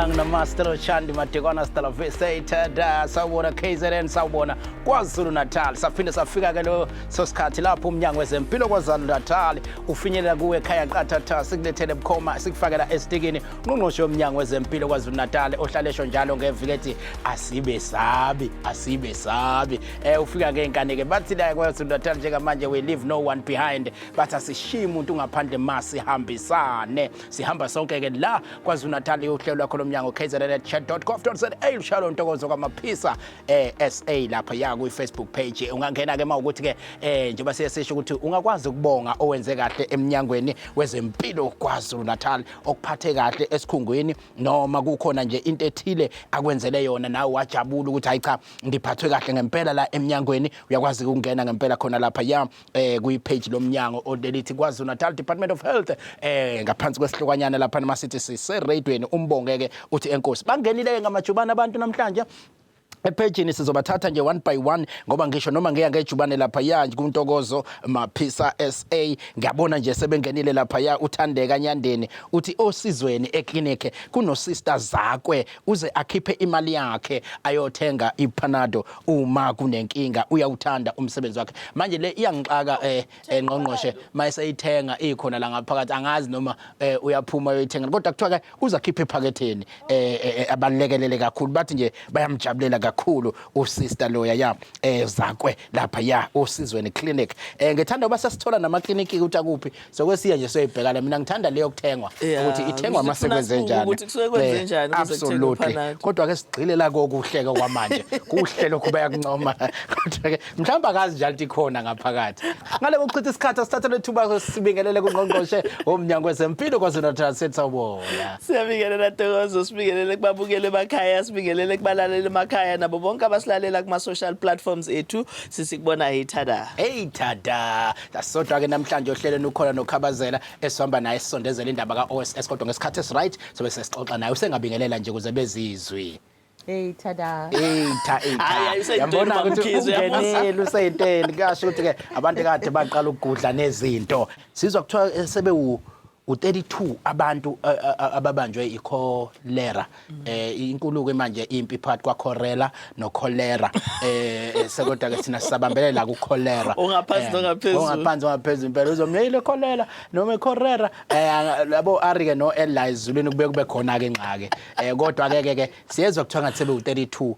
Yang Namaste Chandi Matikona Stella Visited Sawona KZN Sawona KwaZulu-Natali safinde safika ke lo sosikhathi lapho uMnyango wezeMpilo KwaZulu-Natali ufinyelela kuwe ekhaya qathatha sikulethele bukhoma sikufakela esitikini ungqongqoshe woMnyango wezeMpilo KwaZulu-Natali ohlalesho njalo ngeviki ethi asibe sabi ufika ke inkanike bathi la KwaZulu-Natali njengamanje we leave no one behind bathi asishiye umuntu ngaphandle masihambisane sihamba sonke ke la KwaZulu-Natali uhlelo lwakho loMnyango KZNHealthChatDotGov.za ushalo ntokozo kwamaphisa SA lapha ya ku Facebook page ungangena ke mawukuthi ke njengoba siyasisho ukuthi ungakwazi ukubonga owenze kahle eMnyangweni wezeMpilo KwaZulu-Natali okuphathe kahle esikhungweni noma kukhona nje into ethile akwenzele yona nawe wajabula ukuthi hayi cha ngiphathwe kahle ngempela la eMnyangweni uyakwazi ukungena ngempela khona lapha ya ku page loMnyango odelithi KwaZulu-Natal Department of Health ngaphansi kwesihlokanyana lapha namasithi siseradweni umbongeke uthi enkosi bangenile ngamajubane abantu namhlanje epagini sizobathatha nje one by one ngoba ngisho noma ngiya ngejubane lapha ya kuNtokozo maphisa SA ngiyabona nje sebengenile lapha ya uthandeka Nyandeni uthi osizweni eclinic kuno sister zakwe uze akhiphe imali yakhe ayothenga ipanado uma kunenkinga uyawuthanda umsebenzi wakhe manje le iyangixaka engqongqoshe mayisayithenga ikhona la ngaphakathi angazi noma uyaphuma uyithenga kodwa kuthiwa ke uzakhipha ephaketheni abalekelele kakhulu bathi nje bayamjabulela kakhulu usister loya ya zakwe lapha ya osizweni clinic ngithanda uba sasithola nama clinic ukuthi akuphi sokwesiya nje soyibhekana mina ngithanda leyo kuthengwa ukuthi ithengwa masekwenze njani ukuthi kusekwenze njani absolutely kodwa ke sigcile la kokuhleka kwamanje kuhlelo kuba yakuncoma kodwa ke mhlawumbe akazi njalo ukuthi khona ngaphakathi ngale ukuchitha isikhathi asithatha lethuba sibingelele kuNgqongqoshe woMnyango wezeMpilo KwaZulu-Natal setsawubona siyabingelela Ntokozo sibingelele kubabukele emakhaya sibingelele kubalaleli emakhaya nabo bonke abasilalela kuma social platforms ethu sisikubona ithada dasodwa ke namhlanje ohlelweni ukhona noKhabazela esihamba naye sisondezela indaba kaOSS kodwa ngesikhathi esiright sobe sesixoxa naye usengabingelela nje kuze bezizwe tada yambona ukuthi ungenile useyinteni kasho ukuthi ke abantu kade baqala ukugudla nezinto sizwa kuthiwa sebe u32 abantu ababanjwe ikholera inkuluko manje impi phakathi kwaKholera noKholera sekodwa ke sina sisabambelela la kuKholera ungaphansi impela uzomyile Kholera noma iKholera labo Ari ke no Eli izulwini kube khona ke ngxake kodwa ke siyezwa kuthiwa ngathi sebe u32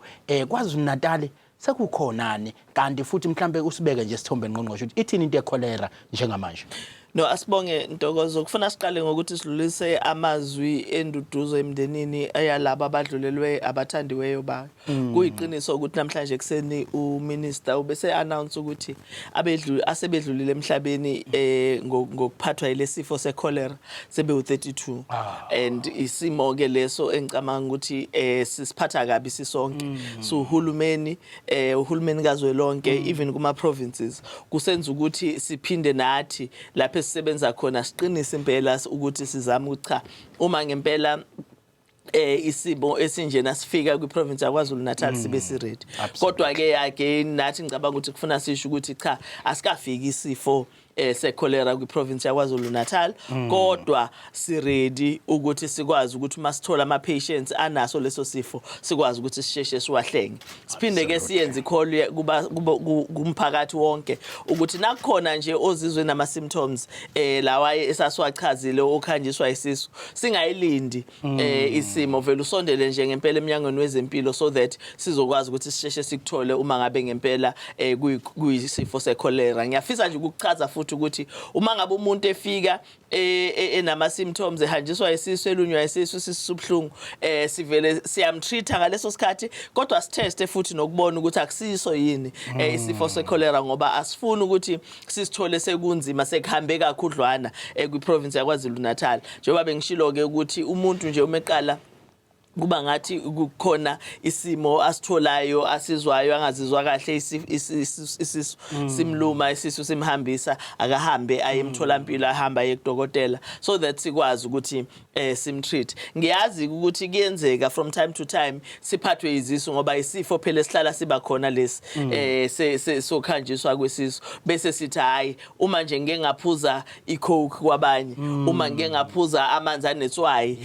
KwaZulu-Natali sekukhonani kanti futhi mhlambe usibeke nje isithombe ngqongqosho ukuthi ithini into eKholera njengamanje. No asibonge Ntokozo kufuna siqale ngokuthi silulise amazwi enduduzo emndenini ayalabo abadlulelwe abathandiweyo ba kuyiqiniso ukuthi namhlanje kuseni uminister ubese announce ukuthi asebedlulile emhlabeni ngokuphathwa yilesifo seCholera sebe u32 and isimo ke leso engicabanga ukuthi sisiphatha kabi sisonke so uhulumeni kazwelonke even kuma provinces kusenza ukuthi siphinde nathi lapha sisebenza khona siqinise impela ukuthi sizama ukuthi cha uma ngempela isimo esinjena sifika kwiprovince yaKwaZulu-Natal sibe siready kodwa ke again nathi ngicabanga ukuthi kufuna sisho ukuthi cha asikafiki isifo seCholera kwiprovince yaKwaZulu-Natal kodwa si ready ukuthi sikwazi ukuthi masithola ama patients anaso leso sifo sikwazi ukuthi sisheshe siwahlenge siphinde ke siyenze call kuba kumphakathi wonke ukuthi nakukhona nje ozizwe nama symptoms lawa esasiwachazile okhanjiswa isisu singayilindi isimo vele usondele nje ngempela eMnyangweni wezeMpilo so that sizokwazi ukuthi sisheshe sikuthole uma ngabe ngempela kuyisifo seCholera ngiyafisa nje ukuchaza ukuthi uma ngabe umuntu efika enama symptoms ehanjiswa isisu elunywa isisu sisubhlungu sivele siyamtreata ngaleso sikhathi kodwa siteste futhi nokubona ukuthi akusiso yini isifo seCholera ngoba asifuni ukuthi sisithole sekunzima sekuhambe kakhudlwana kwiprovince yaKwaZulu-Natal njengoba bengishilo ke ukuthi umuntu nje umeqala kuba ngathi kukhona isimo asitholayo asizwayo angazizwa kahle isisu simluma isisu simhambisa akahambe ayemtholampilo ahamba yekudokotela so that sikwazi ukuthi simtreat ngiyazi ukuthi kuyenzeka from time to time siphathwe izisu ngoba isifo phela esihlala siba khona lesi sokhanjiswa kwesisu bese sithi hayi uma nje ngeke ngaphuza icoke kwabanye uma ngeke ngaphuza amanzi anetswayi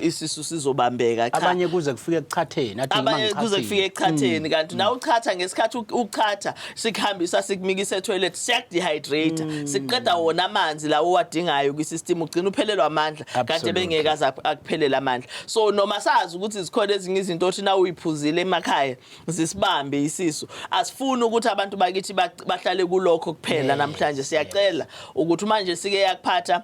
isisu sizoba uzobambeka cha abanye kuze kufike ekuchatheni athi abanye kuze kufike ekuchatheni kanti na uchatha ngesikhathi ukhatha sikuhambisa sikumikisa etoilet siyakudehydrate siqeda wona amanzi lawo wadingayo kwisystem ugcina uphelelwa amandla kanti bengeke akuphelela amandla so noma sazi ukuthi zikhona ezinye izinto othi na uyiphuzile emakhaya zisibambe isisu asifuni ukuthi abantu bakithi bahlale kulokho kuphela namhlanje siyacela ukuthi manje sike yakuphatha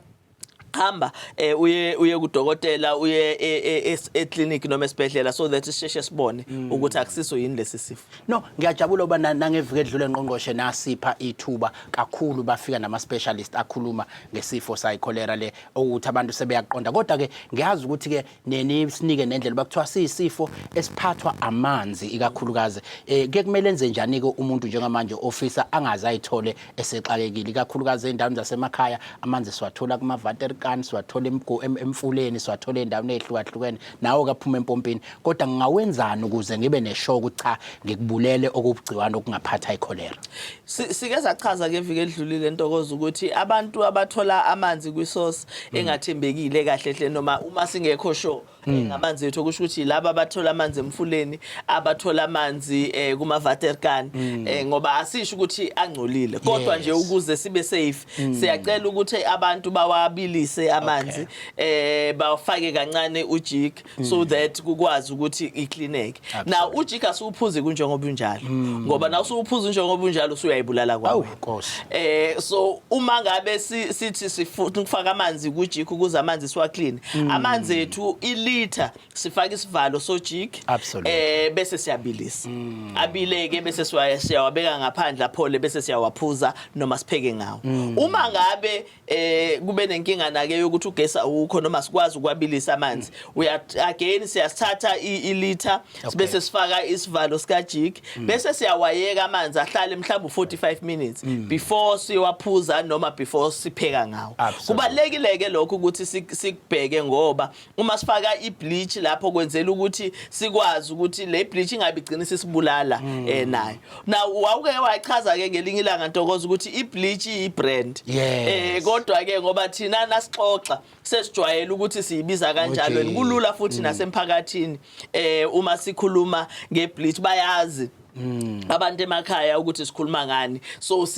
hamba uye kudokotela uye eclinic noma esibhedlela so that sisheshe sibone ukuthi akusiso yini lesi sifo. No ngiyajabula uba nangevike edlule ngqongqoshe nasipha ithuba kakhulu bafika nama specialist akhuluma ngesifo sayicholera le ukuthi abantu sebeyaqonda kodwa ke ngiyazi ukuthi ke sinike nendlela bakuthiwa siyisifo esiphathwa amanzi ikakhulukazi ke kumele enze njani ke umuntu njengamanje ofisa angaze ayithole esexakekile ikakhulukazi endaweni zasemakhaya amanzi siwathola kuma water siwathola emfuleni siwathola endaweni ezihlukahlukene nawo kaphuma empompini kodwa ngingawenzana ukuze ngibe neshow ukuthi cha ngikubulele okugciwana okungaphatha icholera. Sike sachaza ke evike edlulile Ntokozo ukuthi abantu abathola amanzi kwisource engathembekile kahle hle noma uma singekho sure ngamanzi ethu kusho ukuthi laba abathola amanzi emfuleni abathola amanzi kuma water can ngoba asisho ukuthi angcolile kodwa nje ukuze sibe safe siyacela ukuthi abantu bawabilise amanzi bafake kancane ujik so that kukwazi ukuthi icleaneke. Now ujik asuphuzi kunjengoba unjalo ngoba na usuphuza njengoba unjalo usuyayibulala kwawo. So uma ngabe sithi sifuna ukufaka amanzi kujik ukuze amanzi siwa clean amanzi ethu iliter sifaka isivalo sojik bese siyabilisa abileke bese siyawabeka ngaphandle aphole bese siyawaphuza noma sipheke ngawo. Uma ngabe kube nenkinga nake yokuthi ugesi awukho noma sikwazi ukwabilisa amanzi again siyasithatha iliter bese sifaka isivalo sikajik bese siyawayeka amanzi ahlale mhlawumbe 45 minutes before siwaphuza noma before sipheka ngawo. Kubalekile ke lokho ukuthi sikubheke ngoba uma sifaka ibleach lapho kwenzela ukuthi sikwazi ukuthi le bleach ingabe igcina sisibulala nayo. Now wawuke wachaza ke ngelinye ilanga Ntokozo ukuthi ibleach ibrand kodwa ke ngoba thina nasixoxa sesijwayele ukuthi siyibiza kanjalo kulula futhi nasemphakathini uma sikhuluma ngebleach bayazi abantu emakhaya ukuthi sikhuluma ngani so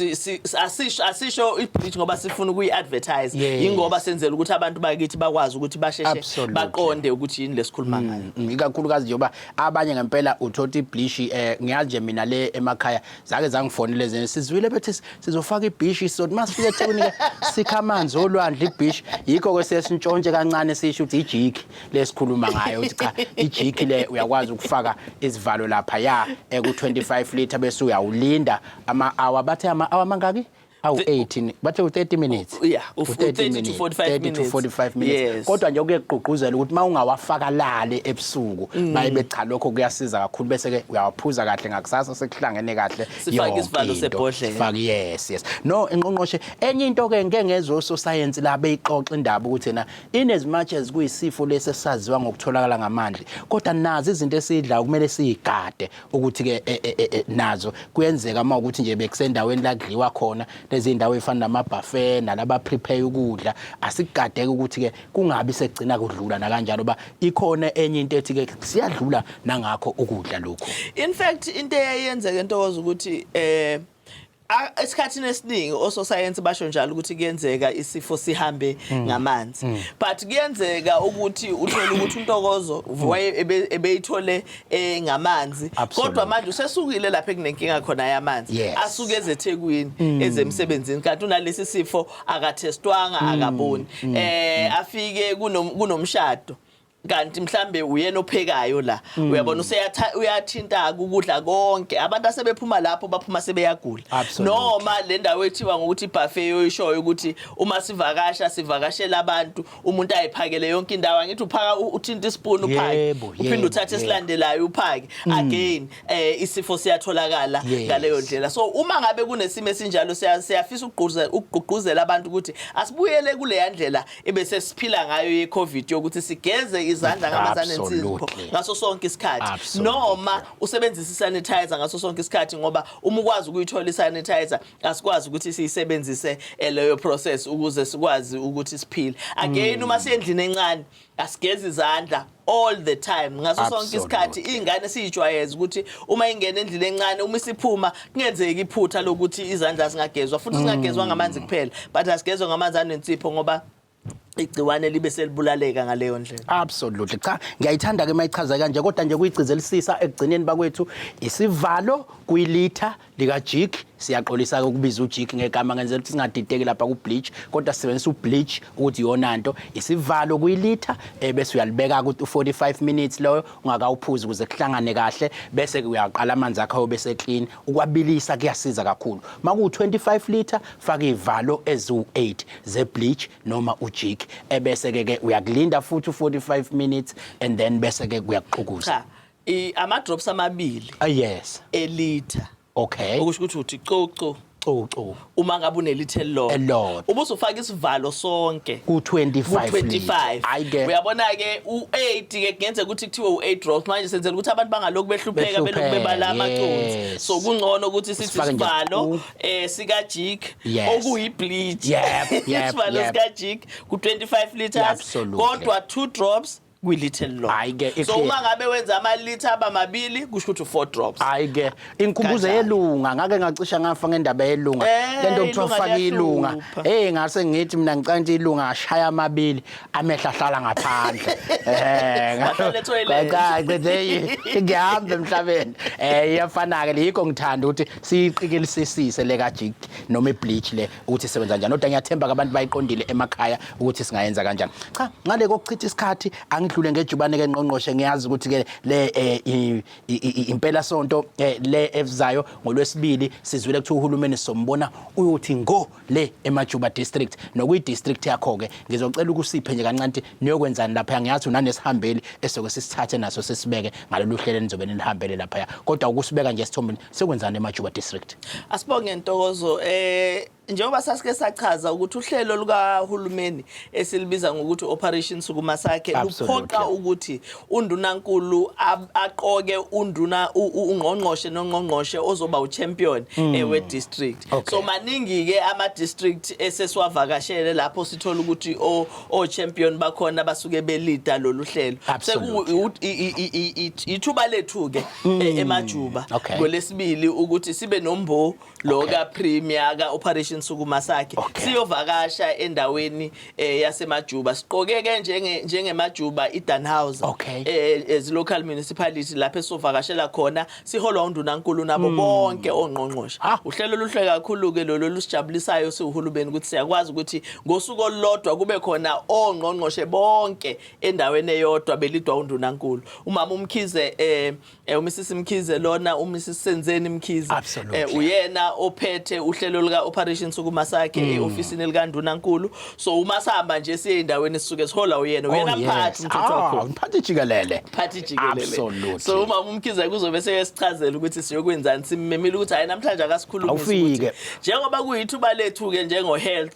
asisho ibleach ngoba sifuna ukuyi-advertise ingoba senzela ukuthi abantu bakithi bakwazi ukuthi basheshe baqonde ukuthi yini lesikhuluma ngani ikakhulukazi njengoba abanye ngempela uthothi ibleach ngiyazi nje mina le emakhaya zake zangifonele zene sizwile bethi sizofaka ibleach so masifike eThekwini ke sikha amanzi olwandle ibleach yikho ke sesintshontshe kancane sisho ukuthi ijik lesikhuluma ngayo ukuthi cha ijik le uyakwazi ukufaka isivalo lapha ya ku 25 liter bese uyawulinda ama-hour bathe ama-hour mangaki awu-18 bathe u-30 minutes u-30 to 45 minutes kodwa nje kuyegqugquzela ukuthi mawungawafaka lale ebusuku bayibe cha lokho kuyasiza kakhulu bese ke uyawaphuza kahle ngakusasa sekuhlangene kahle sifake isivalo sebhodlela fake yes no ingqongqoshe enye into ke ngeke ngezwe science la beyixoxa indaba ukuthi na in as much as kuyisifo lesesaziwa ngokutholakala ngamandla kodwa nazi izinto esidla kumele siyigade ukuthi ke nazo kuyenzeka uma ukuthi nje bekusendaweni la kudliwa khona lezi indawo efana nama-buffet nalaba prepare ukudla asikugadeke ukuthi ke kungabi sekugcina kudlula na kanjalo ba ikhona enye into ethi ke siyadlula nangakho ukudla lokho. In fact into eyenzeke Ntokozo ukuthi esikhathini esiningi ososayensi basho njalo ukuthi kuyenzeka isifo sihambe ngamanzi but kuyenzeka ukuthi uthole ukuthi uNtokozo ebeyithole ngamanzi kodwa manje usesukile lapha ekunenkinga khona yamanzi asuke ezeThekwini ezemsebenzini kanti unalesi sifo akathestwanga akaboni afike kunomshado kanti mhlambe uyena ophekayo la uyabona uyathinta ukudla konke abantu asebephuma lapho baphuma sebeyagula noma le ndawo ethiwa ngokuthi buffet yoyishoyo ukuthi uma sivakashela abantu umuntu ayiphakele yonke indawo angithi uphaka uthinta ispoon uphake uphinde uthathe isilandelayo uphake again isifo siyatholakala ngaleyo ndlela so uma ngabe kunesimo esinjalo siyafisa ukugqugquzela abantu ukuthi asibuyele kule yandlela ebese siphila ngayo ye-COVID yokuthi sigeze izandla ngamanzi anensipho ngaso sonke isikhathi noma usebenzisa isanitizer ngaso sonke isikhathi ngoba uma ukwazi ukuyithola isanitizer asikwazi ukuthi siyisebenzise leyo process ukuze sikwazi ukuthi siphile again uma siyendlini encane asigeza izandla all the time ngaso sonke isikhathi ingane siyijwayeza ukuthi uma ingena endlini encane uma isiphuma kungenzeki iphutha lokuthi izandla zingagezwa futhi zingagezwa ngamanzi kuphela but asigezwe ngamanzi anensipho ngoba igciwane libe selibulaleka ngaleyo ndlela. Absolutely. Cha, ngiyayithanda ke mayichaza kanje kodwa nje kuyigcizelisisa ekugcineni bakwethu isivalo kuyilitha lika jig siyaxolisa ukubiza ujig ngegama ngenzela ukuthi singadideki lapha ku bleach kodwa sisebenzisa ubleach ukuthi yona into isivalo kuyilitha bese uyalibeka ku 45 minutes loyo ungakawuphuzi ukuze kuhlangane kahle bese uyaqala amanzi akho bese clean ukwabilisa kuyasiza kakhulu maku 25 liter faka ivalo ezu8 ze bleach noma ujig bese ke uyakulinda futhi 45 minutes and then bese ke kuyaqukuza ama drops amabili yes elitha okay okusho ukuthi coco uma ngabe unelithe elilodwa ubusufaka isivalo sonke ku 25 uyabona ke u8 ke kungenzeka ukuthi kuthiwe u8 drops manje senzela ukuthi abantu bangalokhu behlupheka belokhu bebala amaconsi so kungcono ukuthi sithi isivalo sika jig okuyi bleach isivalo sika jig ku 25 liters kodwa 2 drops kwilithe elilodwa so uma ngabe wenza amalitha abamabili kusho ukuthi 4 drops ayike inkumbuzo yelunga ngake ngacisha ngafa ngendaba yelunga lento kuthiwa faka ilunga ngase ngithi mina ngicanga ilunga ashaya amabili amehla ahlala ngaphandle ngiyahamba emhlabeni iyafana ke likho ngithanda ukuthi siyiqikilisisise le ka jig noma ibleach le ukuthi isebenza kanjani kodwa ngiyathemba abantu bayiqondile emakhaya ukuthi singayenza kanjani cha ngale kokuchitha isikhathi ngidlule ngejubane ke ngqongqoshe ngiyazi ukuthi ke le impela sonto le ezayo ngolwesibili sizwile kuthi uhulumeni sombona uyothi ngo le eMajuba district nokuyi district yakho ke ngizocela ukusiphe nje kancane niyokwenzani lapha ngiyathi unanesihambeli esoke sisithathe naso sesibeke ngalolu hlelo nizobe nilihambele lapha kodwa ukusibeka nje sithombeni sekwenzani eMajuba district asibonge Ntokozo njengoba sasike sachaza ukuthi uhlelo lukahulumeni esilibiza ngokuthi operation sukumasakhe luphoqa ukuthi uNdunankulu aqoke ungqongqoshe nongqongqoshe ozoba uchampion we district so maningi ke ama district esesiwavakashele lapho sithola ukuthi o champion bakhona basuke belida lolu hlelo ithuba lethu ke eMajuba ngolesibili ukuthi sibe nombo lo ka premier ka operation sukumasakhe siyovakasha endaweni yaseMajuba siqoke ke njengemajuba iDanhouse as local municipality lapho esovakashela khona siholwa uNdunankulu nabo bonke ongqongqoshe uhlelo luhle kakhulu ke lolo lusijabulisayo siuhulumeni ukuthi siyakwazi ukuthi ngosuku olulodwa kube khona ongqongqoshe bonke endaweni eyodwa belidwa uNdunankulu umama uMkhize uMrs Mkhize lona uMrs Senzeni Mkhize uyena ophethe uhlelo lika operation sukumasakhe eofisini likaNdunankulu so uma sihamba nje siye endaweni sisuke sihola uyena mphathi umthutho mphathi jikelele so uma uMkhize kuzobe sesichazela ukuthi siyokwenzani simmemile ukuthi hayi namhlanje akasikhulumisi njengoba kuyithuba lethu ke njengo health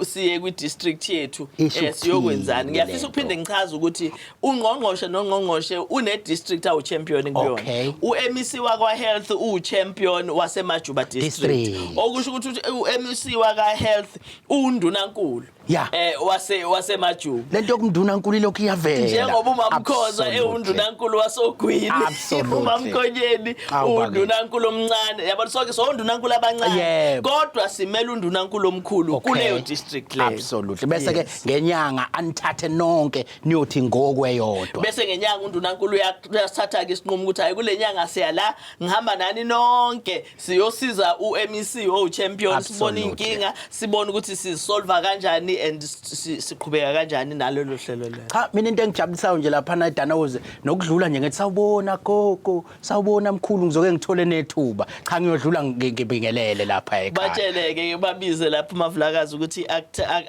siye kwi district yethu siyokwenzani ngiyafisa ukuphinde ngichaze ukuthi ungqongqoshe nongqongqoshe une district awu champion kuyona uMEC wakwa health champion waseMajuba district okusho ukuthi uMEC waka health uNdunankulu waseMajuba lento yokundunankulu lokhu iyavela njengoba uMamkhoza uNdunankulu wasogwini uMamkhonyeni uNdunankulu omncane yabona sonke so uNdunankulu abancane kodwa simela uNdunankulu omkhulu kuleyo district leyo absolutely bese ke ngenyanga anithathe nonke niyothi ngokweyodwa bese ngenyanga uNdunankulu uyasithatha ke isinqumo ukuthi hayi kule nyanga siya la ngihamba nani nonke siyosiza uMEC champion sibone inkinga sibone ukuthi sisolve kanjani and siqhubeka kanjani nalolu hlelo lelo cha mina into engijabulisayo nje lapha na eDanhouse nokudlula nje ngithi sawubona gogo sawubona mkhulu ngizoke ngithole nethuba cha ngiyodlula ngibingelele lapha ekhaya batsheleke babize lapha mavulakazi ukuthi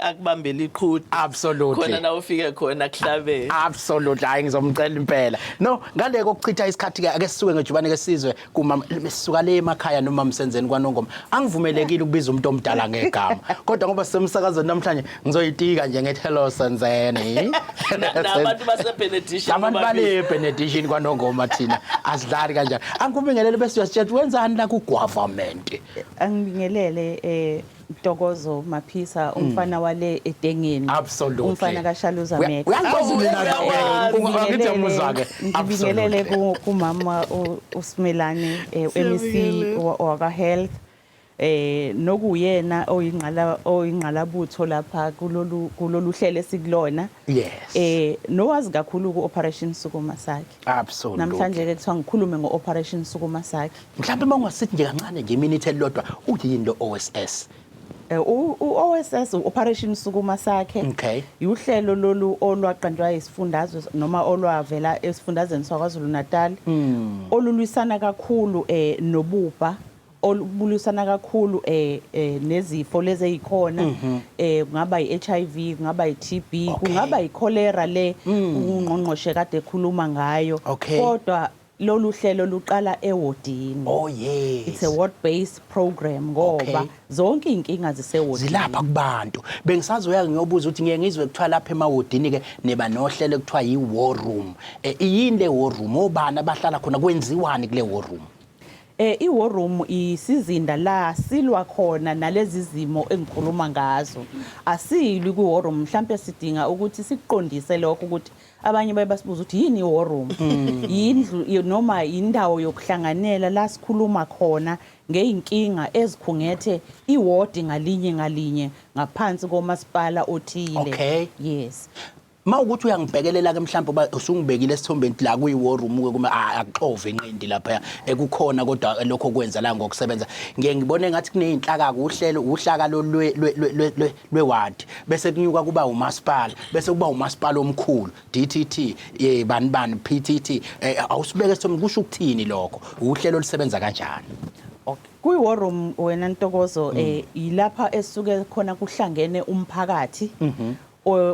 akubambele iqhuti absolutely khona na ufike khona kuhlabe absolutely hayi ngizomcela impela no ngale kokuchitha isikhathi ake sisuke ngejubane ke sizwe kuma sisuka le emakhaya noma msenzeni kwaNongoma angivumeleke kubalekile ukubiza umuntu omdala ngegama kodwa ngoba semsakazweni namhlanje ngizoyitika nje ngethi hello Senzeni nabantu base-benediction abantu bale-benediction kwanongoma thina asidlali kanjani angikubingelele bese uyasitshela wenzani la ku-government angibingelele Ntokozo Maphisa umfana wale eDengeni umfana kaShaluza Meka ngibingelele kumama uSimelane MEC waka-health nokuyena oyingqalabutho lapha kulolu hlelo esikulona nowazi kakhulu ku-operation Sukuma Sakhe absolutely namhlanje ke kuthiwa ngikhulume ngo-operation Sukuma Sakhe mhlawumbe mangasithi nje kancane nje iminute elilodwa uyini lo OSS OSS Operation Sukuma Sakhe uhlelo lolu olwaqanjwa isifundazwe noma olwavela esifundazweni saKwaZulu-Natali olulwisana kakhulu nobubha olubulisana kakhulu nezifo lezi ezikhona kungaba i-HIV kungaba i-TB kungaba i-cholera le ungqongqoshe kade ekhuluma ngayo kodwa lolu hlelo luqala ewodini it's a ward based program ngoba zonke inkinga zisewodini zilapha kubantu bengisazoya ngiyobuza ukuthi ngeke ngizwe kuthiwa lapha emawodini ke neba nohlelo kuthiwa yi-war room yini le war room obani abahlala khona kwenziwani kule war room i-war room isizinda la silwa khona nalezi zimo engikhuluma ngazo asilwi ku-war room mhlawumbe sidinga ukuthi siqondise lokho ukuthi abanye bayabasibuza ukuthi yini i-war room yindlu noma indawo yokuhlanganela la sikhuluma khona ngeinkinga ezikhungethe iward ngalinye ngaphansi komasipala othile yes mawukuthi uyangibhekelela ke mhlawumbe usungibekile esithombeni la kuyi-war room ke kuma axove inqindi lapha ekukhona kodwa lokho kwenza la ngokusebenza ngibone ngathi kuneyinhlaka kuhlelo uhlaka lwe-ward bese kunyuka kuba umasipala bese kuba umasipala omkhulu DTT bani PTT awusibeke esithombeni kusho ukuthini lokho uhlelo lisebenza kanjani kuyi-war room wena Ntokozo ilapha esuke khona kuhlangene umphakathi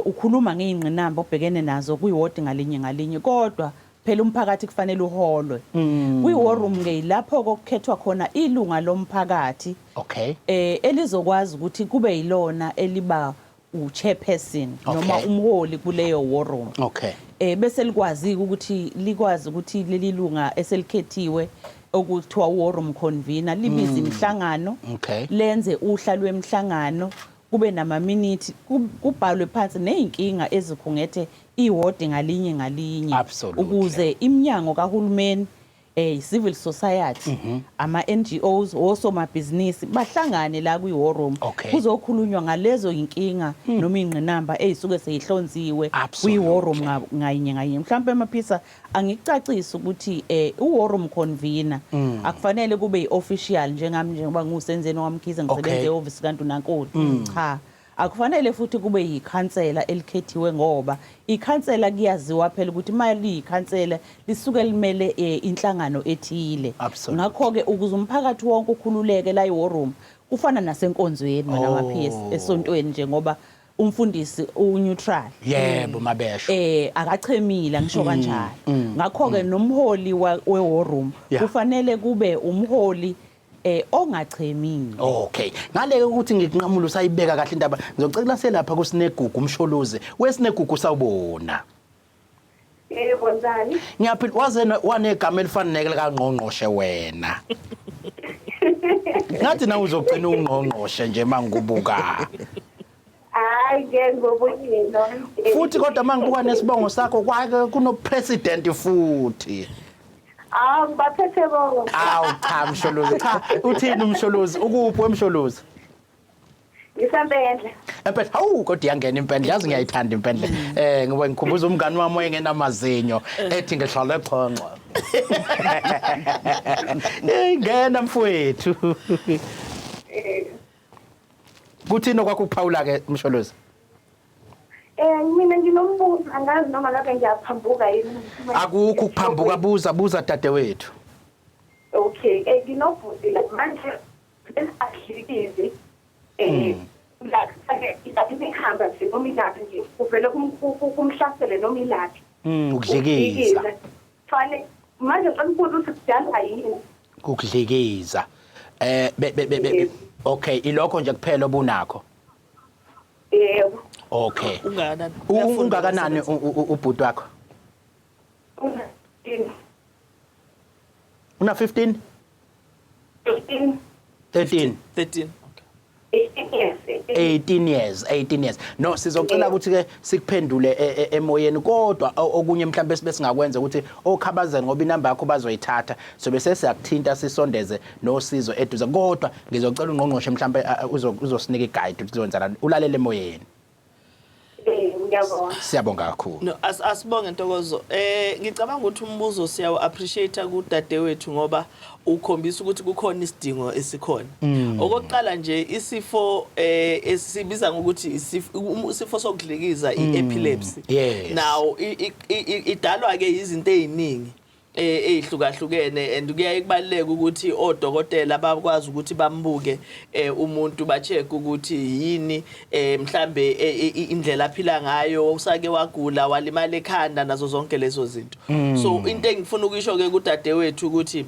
ukhuluma ngeyingqinamba obhekene nazo kuyiwodi ngalinye kodwa phela umphakathi kufanele uholwe kwi-war room ngeyilapho kokukhethwa khona ilunga lomphakathi elizokwazi ukuthi kube yilona eliba u-chairperson noma umholi kuleyo war room bese likwazi ukuthi leli lunga eselikhethiwe okuthiwa war room convener libiza imhlangano lenze uhla lwemhlangano kube nama-minute kubhalwe phansi neyinkinga ezikhungethe iwodi ngalinye ukuze iminyango kahulumeni civil society ama-NGOs osomabhizinisi bahlangane la kwi-war room kuzokhulunywa ngalezo inkinga noma ingqinamba ezisuke seyihlonziwe kwi-war room ngayinye mhlawumbe Maphisa angikucacisa ukuthi u-war room convener akufanele kube yi-official njengami njengoba nguSenzeni Mkhize ngisebenza ehhovisi likaNdunankulu cha akufanele futhi kube yikhansela elikhethiwe ngoba ikhansela kuyaziwa phela ukuthi mali yikhansela lisuke limele inhlangano ethile ngakho ke ukuze umphakathi wonke ukhululeke la i-war room kufana nasenkonzweni wena Maphisa esontweni njengoba umfundisi uneutral yebo mabesho akachemile ngisho kanjalo ngakho ke nomholi we-war room kufanele kube umholi ongachemile ngale ukuthi ngikunqamula usayibeka kahle indaba ngizocela selapha kuSinegugu umsholozi weSinegugu sawubona bonzani ngiyaphila wazena wanegama elifanele likaNgqongqoshe wena ngathi na uzogcina ungqongqoshe nje mangikubuka hayi ke ngobuyini futhi kodwa mangibuka nesibongo sakho kwake kuno president futhi baphethe bonke cha msholozi cha uthini umsholozi ukuphi wemsholozi Isempendle hawu kodwa iyangena impendle yazi ngiyayithanda impendle ngoba ngikhumbuza umngani wami oyengenamazinyo ethi ngihlala eqhonqo ngena mfowethu kuthini okwakuphawula ke msholozi mina nginombuzo angazi noma ngabe ngiyaphambuka yini akukho ukuphambuka buza dadewethu nginobuzi la manje esihlilikize la ihamba nje noma ilaphi nje kuvele kumhlasele noma ilaphi ukudlikiza fanele manje ngicela ukuthi kudala yini ukudlikiza Okay, ilokho nje kuphela obunakho. Yebo. Okay. Ungakanani? Ungakanani ubhuti wakho? Una 15? 15. 13? 13. 18 years. No, sizocela ukuthi ke sikuphendule emoyeni kodwa okunye mhlambe sibe singakwenza ukuthi okhabazeni ngoba inamba yakho bazoyithatha so bese siyakuthinta sisondeze nosizo eduze kodwa ngizocela ungqongqoshe mhlambe uzosinika iguide ukuthi kuzowenzana ulalele emoyeni. Ngiyabonga. Siyabonga kakhulu. No, asibonge Ntokozo. Ngicabanga ukuthi umbuzo siyawu appreciate kudadewethu ngoba ukhombisa ukuthi kukhona isidingo esikhona. Okokuqala nje isifo esibiza ngokuthi isifo sokudlikiza i-epilepsy. Now idalwa ke izinto eziningi ehlukahlukene and kuyaye kubaleka ukuthi odokotela bakwazi ukuthi bambuke umuntu ba-check ukuthi yini mhlambe indlela aphila ngayo usake wagula walimala ekhanda nazo zonke lezo zinto. So into engifuna ukisho ke kudadewethu ukuthi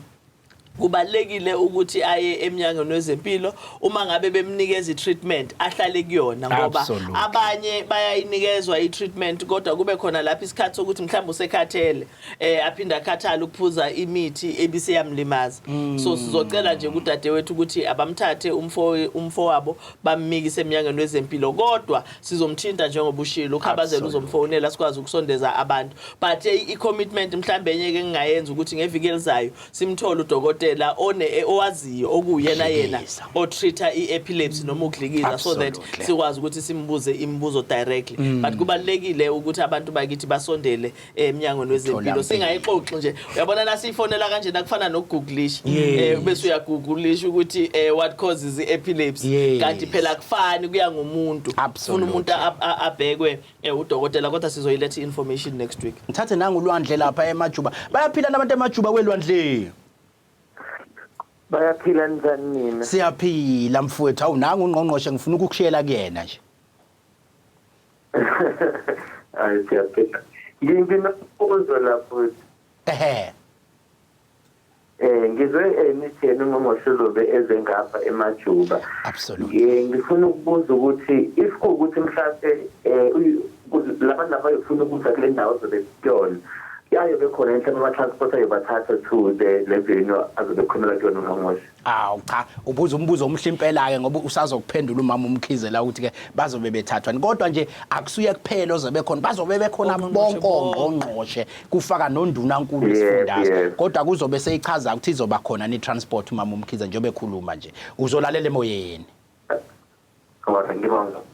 kubalekile ukuthi aye eMnyangweni wezeMpilo uma ngabe bemnikeza i-treatment ahlale kuyona ngoba abanye bayayinikezwa i-treatment kodwa kube khona lapha isikhathi sokuthi mhlawumbe usekhathele aphinda akhathala ukuphuza imithi ebiseyamlimaza. So sizocela nje kudadewethu ukuthi abamthathe umfo wabo bammikise eMnyangweni wezeMpilo kodwa sizomthinta njengoba ushilo ukhabazela uzomfonela sikwazi ukusondeza abantu but i-commitment mhlambe enye ke ngingayenza ukuthi ngeviki elizayo simthole udokotela owaziyo okuyena yena otreata i-epilepsy noma ukudlikiza so that sikwazi ukuthi simbuze imibuzo directly but kubalekile ukuthi abantu bakithi basondele eMnyangweni wezeMpilo singayixoxi nje uyabona nasifonela kanje nakufana nokugooglisha bese uyagooglisha ukuthi what causes i-epilepsy kanti phela kufani kuya ngomuntu ufuna umuntu abhekwe udokotela kodwa sizoyiletha information next week. Ngithathe nangu ulwandle lapha eMajuba bayaphila nabantu eMajuba kwelwandle. Bayaphila njani nina? Siyaphila mfowethu awunanga ungqongqoshe ngifuna ukukushela kuyena nje. Hayi siyaphila. Nginokubuza lapho. Ngizwe nithi ungqongqoshe uzobe eze ngapha eMajuba. Absolutely. Ngifuna ukubuza ukuthi if kuukuthi mhlawumbe labantu abayofuna ukuthi kule ndawo zobe kuyona yayo bekhona mhlawumbe ama-transport ayobathatha to the level azobe khonela kuyona ungqongqoshe. Cha ubuza umbuzo omhle impela ke ngoba usazokuphendula umama uMkhize la ukuthi ke bazobe bethathwa kodwa nje akusuye kuphela ozobe khona bazobe bekhona bonke ongqongqoshe kufaka noNdunankulu isifundazwe kodwa kuzobe seyichaza ukuthi izoba khona ni transport umama uMkhize njengoba ekhuluma nje uzolalela emoyeni.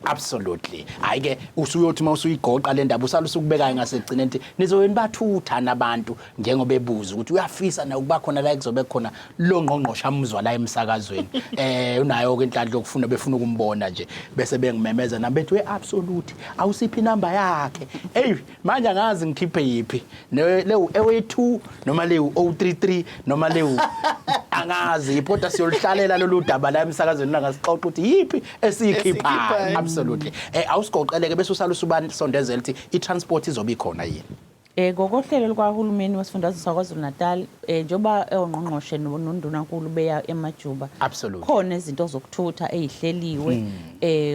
Absolutely. Ayike usuyothi mawusuyigoqa le ndaba usala usukubekayo ngasegcina nti nizoweni bathutha nabantu njengoba ebuza ukuthi uyafisa na ukuba khona la kuzobe khona lo ngqongqoshe amuzwa la emsakazweni unayo ke inhlanhla yokufuna befuna ukumbona nje bese bengimemeza nabethi we absolute awusiphi inamba yakhe manje angazi ngikhiphe yipi le ewe2 noma le 033 noma le angazi iphoda siyolihlalela lolu daba la emsakazweni la ngasixoxa ukuthi yipi esikhipha. Absolutely. Awusigoqeleke bese usala usubasondezela ukuthi i-transport izobe ikhona yini. Ngokohlelo lukahulumeni wesifundazwe saKwaZulu-Natali njengoba ongqongqoshe noNdunankulu beya eMajuba khona izinto zokuthutha ezihleliwe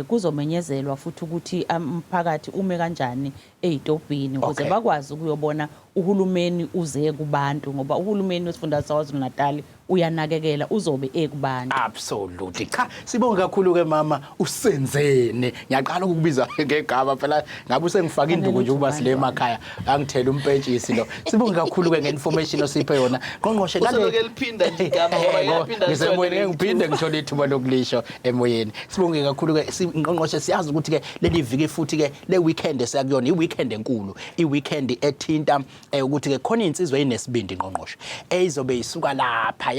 kuzomenyezelwa futhi ukuthi umphakathi ume kanjani ezitobhini ukuze bakwazi ukuyobona uhulumeni uze kubantu ngoba uhulumeni wesifundazwe saKwaZulu-Natali uyanakekela uzobe ekubantu. Absolutely. Cha sibonge kakhulu ke mama uSenzeni ngiyaqala ukukubiza ngegaba phela ngabe usengifaka induku nje ukuba sile emakhaya angithela umpetshisi lo sibonge kakhulu ke ngeinformation osiphe yona ngqongqoshe ngale liphinda nje igama ngoba yaphinda ngisemoyeni ngiphinde ngithola ithuba lokulisho emoyeni sibonge kakhulu ke ngqongqoshe siyazi ukuthi ke leli viki futhi ke le weekend esakuyona i-weekend enkulu i-weekend ethinta ukuthi ke khona insizwe eyinesibindi ngqongqoshe ezizobe isuka lapha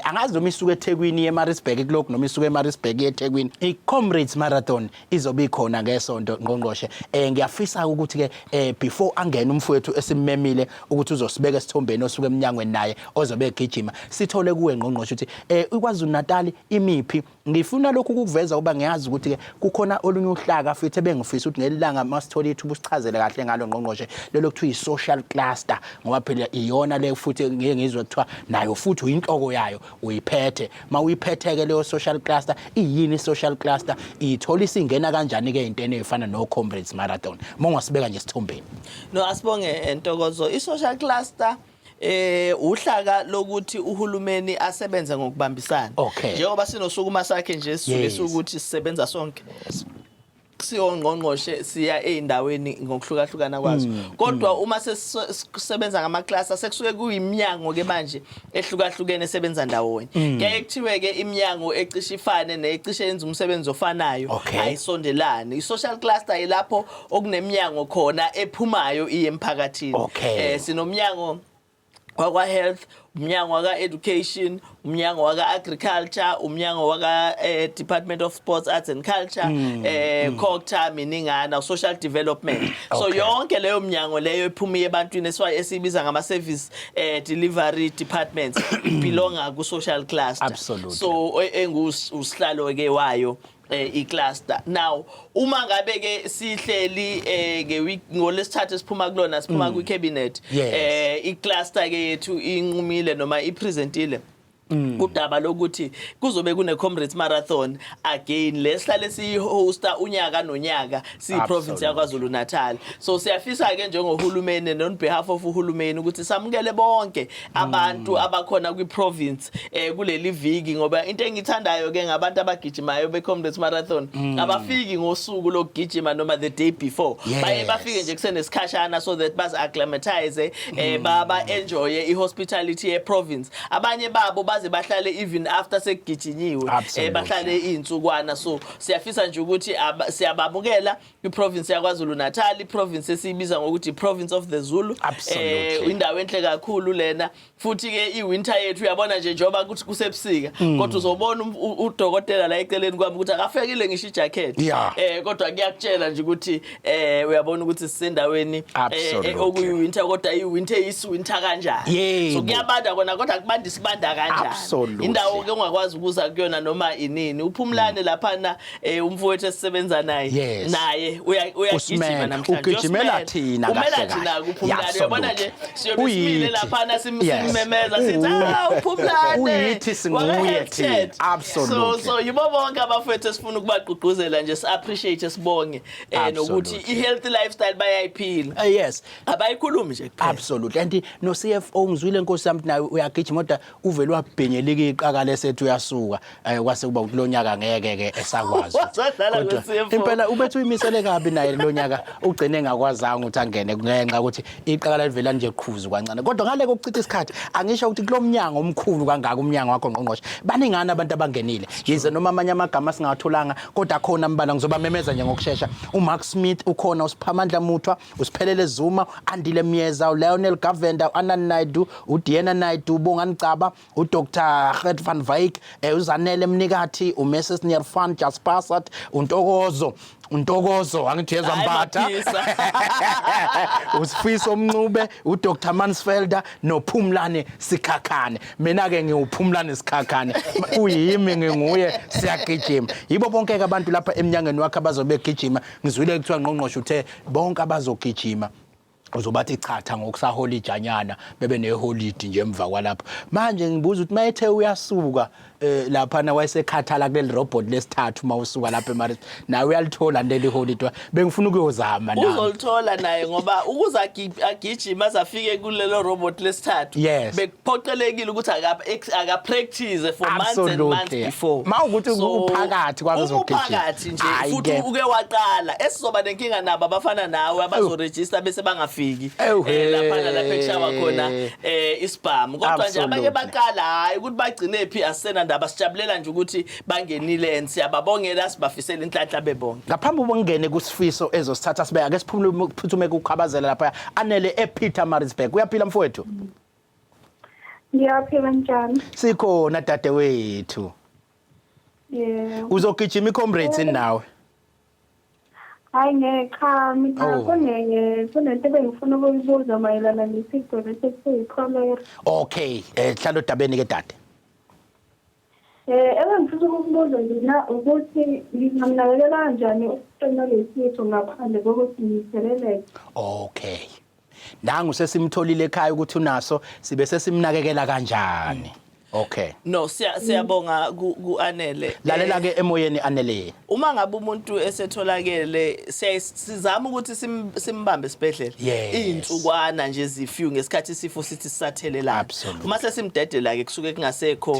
angazi noma isuka eThekwini eMaritzburg kuloko noma isuka eMaritzburg eThekwini i-Comrades Marathon izobe ikhona ngesonto ngqongqoshe ngiyafisa ukuthi ke before angena umfowethu esimmemile ukuthi uzosibeka esithombeni osuka eMnyangweni naye ozobe egijima sithole kuwe ngqongqoshe ukuthi uKwaZulu-Natali imiphi ngifuna lokhu ukuveza uba ngiyazi ukuthi ke kukhona olunye uhlaka futhi ebengifisa ukuthi ngelilanga masithole ithuba usichazele kahle ngalo ngqongqoshe lelo kuthiwa i-social cluster ngoba phela iyona le futhi ngeke ngizwe kuthiwa nayo futhi inhloko yayo uyiphethe mawuyiphethe ke leyo social cluster iyini social cluster ithola isingena kanjani ke intene efana no Comrades Marathon mongasibeka nje sithombeni no asibonge Ntokozo i-social cluster uhlaka lokuthi uhulumeni asebenze ngokubambisana njengoba sinosuku masakhe nje sisuke ukuthi sisebenza sonke siyongqongqoshe siya eindaweni ngokuhlukahlukana kwazo kodwa uma sesebenza ngama class asekusuke kuyiMnyango ke manje ehlukahlukene esebenza ndawonye ngeke kuthiwe ke iMnyango ecishe ifane necishe yenza umsebenzi ofanayo ayisondelane i-social cluster ilapho okuneMnyango khona ephumayo iye emphakathini sinomnyango waKwa-health, uMnyango waka-education, uMnyango waka-agriculture, uMnyango waka-Department of Sports, Arts and Culture, COGTA, miningana, social development. So yonke leyo mnyango leyo ephumile ebantwini esibiza ngama-service delivery departments belonga ku-social cluster. Absolutely. So engusihlalo ke wayo i-cluster. Now uma ngabe ke sihleli ngolesithathu esiphuma kulona siphuma kwi-cabinet i-cluster ke yethu inqumile noma ipresentile udaba lokuthi kuzobe kune Comrades Marathon again lesihlale sihosta unyaka nonyaka siyiprovince yaKwaZulu-Natali. So siyafisa ke njengohulumeni on behalf of uhulumeni ukuthi samukele bonke abantu abakhona kwiprovince kuleli viki ngoba into engithandayo ke ngabantu abagijimayo beComrades Marathon abafiki ngosuku lokugijima noma the day before baye bafike nje kusenesikhashana so that baz acclimatize baba enjoy ihospitality yeprovince abanye babo baze bahlale even after sekugijinyiwe bahlale insukwana. So siyafisa nje ukuthi siyababukela kwiprovince yaKwaZulu-Natali province esibiza ngokuthi province of the Zulu indawo enhle kakhulu lena futhi ke iwinter yethu uyabona nje njoba ukuthi kusebusika kodwa uzobona udokotela la eceleni kwami ukuthi akafekile ngisho ijacket kodwa kuyakutshela nje ukuthi uyabona ukuthi sisendaweni okuyiwinter kodwa iwinter iswinter kanjani so kuyabanda kona kodwa akubandi sibanda kanjani indawo ke ongakwazi ukuza kuyona noma inini uphumlane lapha na umfowethu esisebenza naye uyagijima namhlanje ugijimela thina kahle thina kuphumlane uyabona nje siyobisimile lapha na simemeza sithi uphumlane uyithi singuye thina absolutely so yibo bonke abafowethu esifuna ukubagqugquzela nje appreciate sibonge nokuthi i-health lifestyle bayayiphila yes abayikhulumi nje kuphela absolutely and no CFO ngizwile Nkosi yami nawe uyagijima kodwa uvele wabhenyelika iqaka lesethu uyasuka kwase kuba kulonyaka ngeke ke esakwazi impela ubethu uyimisele kabi naye lonyaka ugcine ngakwazanga ukuthi angene ngenxa ukuthi iqaka livela nje qhuzu kancane kodwa ngale kokuchitha isikhathi angisho ukuthi kuloMnyango omkhulu kangaka uMnyango wakho ngqongqoshe baningana abantu abangenile yize noma amanye amagama singatholanga kodwa khona ambala ngizoba memeza nje ngokusheshsha uMark Smith ukhona uSiphamandla Muthwa uSiphelele Zuma Andile Myeza uLionel Gavenda uAnani Naidu uDiana Naidu uBongani Caba uDr Gert van Wyk uZanele Mnikathi uMrs Nierfan Jaspasat uNtokozo angithezwa Mphatha uSifiso Mncube uDr Mansfelder noPhumlane Sikhakhane mina ke ngiuphumlane Sikhakhane uyimi nginguye siyagijima yibo bonke abantu lapha emnyangweni wakhe abazobegijima ngizwile kuthiwa ngqongqoshe uthe bonke abazogijima uzobathi chatha ngokusaholidanyana bebe neholide nje emva kwalapha manje ngibuza ukuthi mayethe uyasuka lapha na wayesekhathala kuleli robot lesithathu mawusuka lapha eMaris nawe uyalithola leli holide bengifuna ukuyozama nawe uzolithola naye ngoba ukuza agijima azafike kulelo robot lesithathu bekuphoqelekile ukuthi aka practice for months and months before mawukuthi uphakathi kwazogijima uphakathi nje futhi uke waqala esizoba nenkinga nabo abafana nawe abazoregister bese bangafiki lapha ekushawa khona isibhamu kodwa nje abanye baqala hayi ukuthi bagcine phi asena ndaba sijabulela nje ukuthi bangenile and siyababongela sibafisela inhlanhla bebonke ngaphambi ubongene kuSifiso ezosithatha sibe ake siphumule phuthume ukukhabazela lapha anele ePietermaritzburg uyaphila mfowethu Ngiyaphila njani sikhona dadewethu uzogijima iComrades nawe hayi ngekha mina kunento bengifuna ukuyibuza mayelana nesifo lesi-cholera okay hlalo dabeni ke dade ngifuna ukubuza ngina ukuthi ngingamnakekela kanjani ukuqina lesifo ngaphandle kokuthi ngitheleleke okay nangu sesimtholile ekhaya ukuthi unaso sibe sesimnakekela kanjani Okay. No siyabonga kuanele. Lalela ke emoyeni anele. Uma ngabe umuntu esetholakele sizama ukuthi simbambe esibhedlela izinsukwana nje zifew ngesikhathi isifo sithi sisathelelana. Uma sesimdedela ke kusuke kungasekho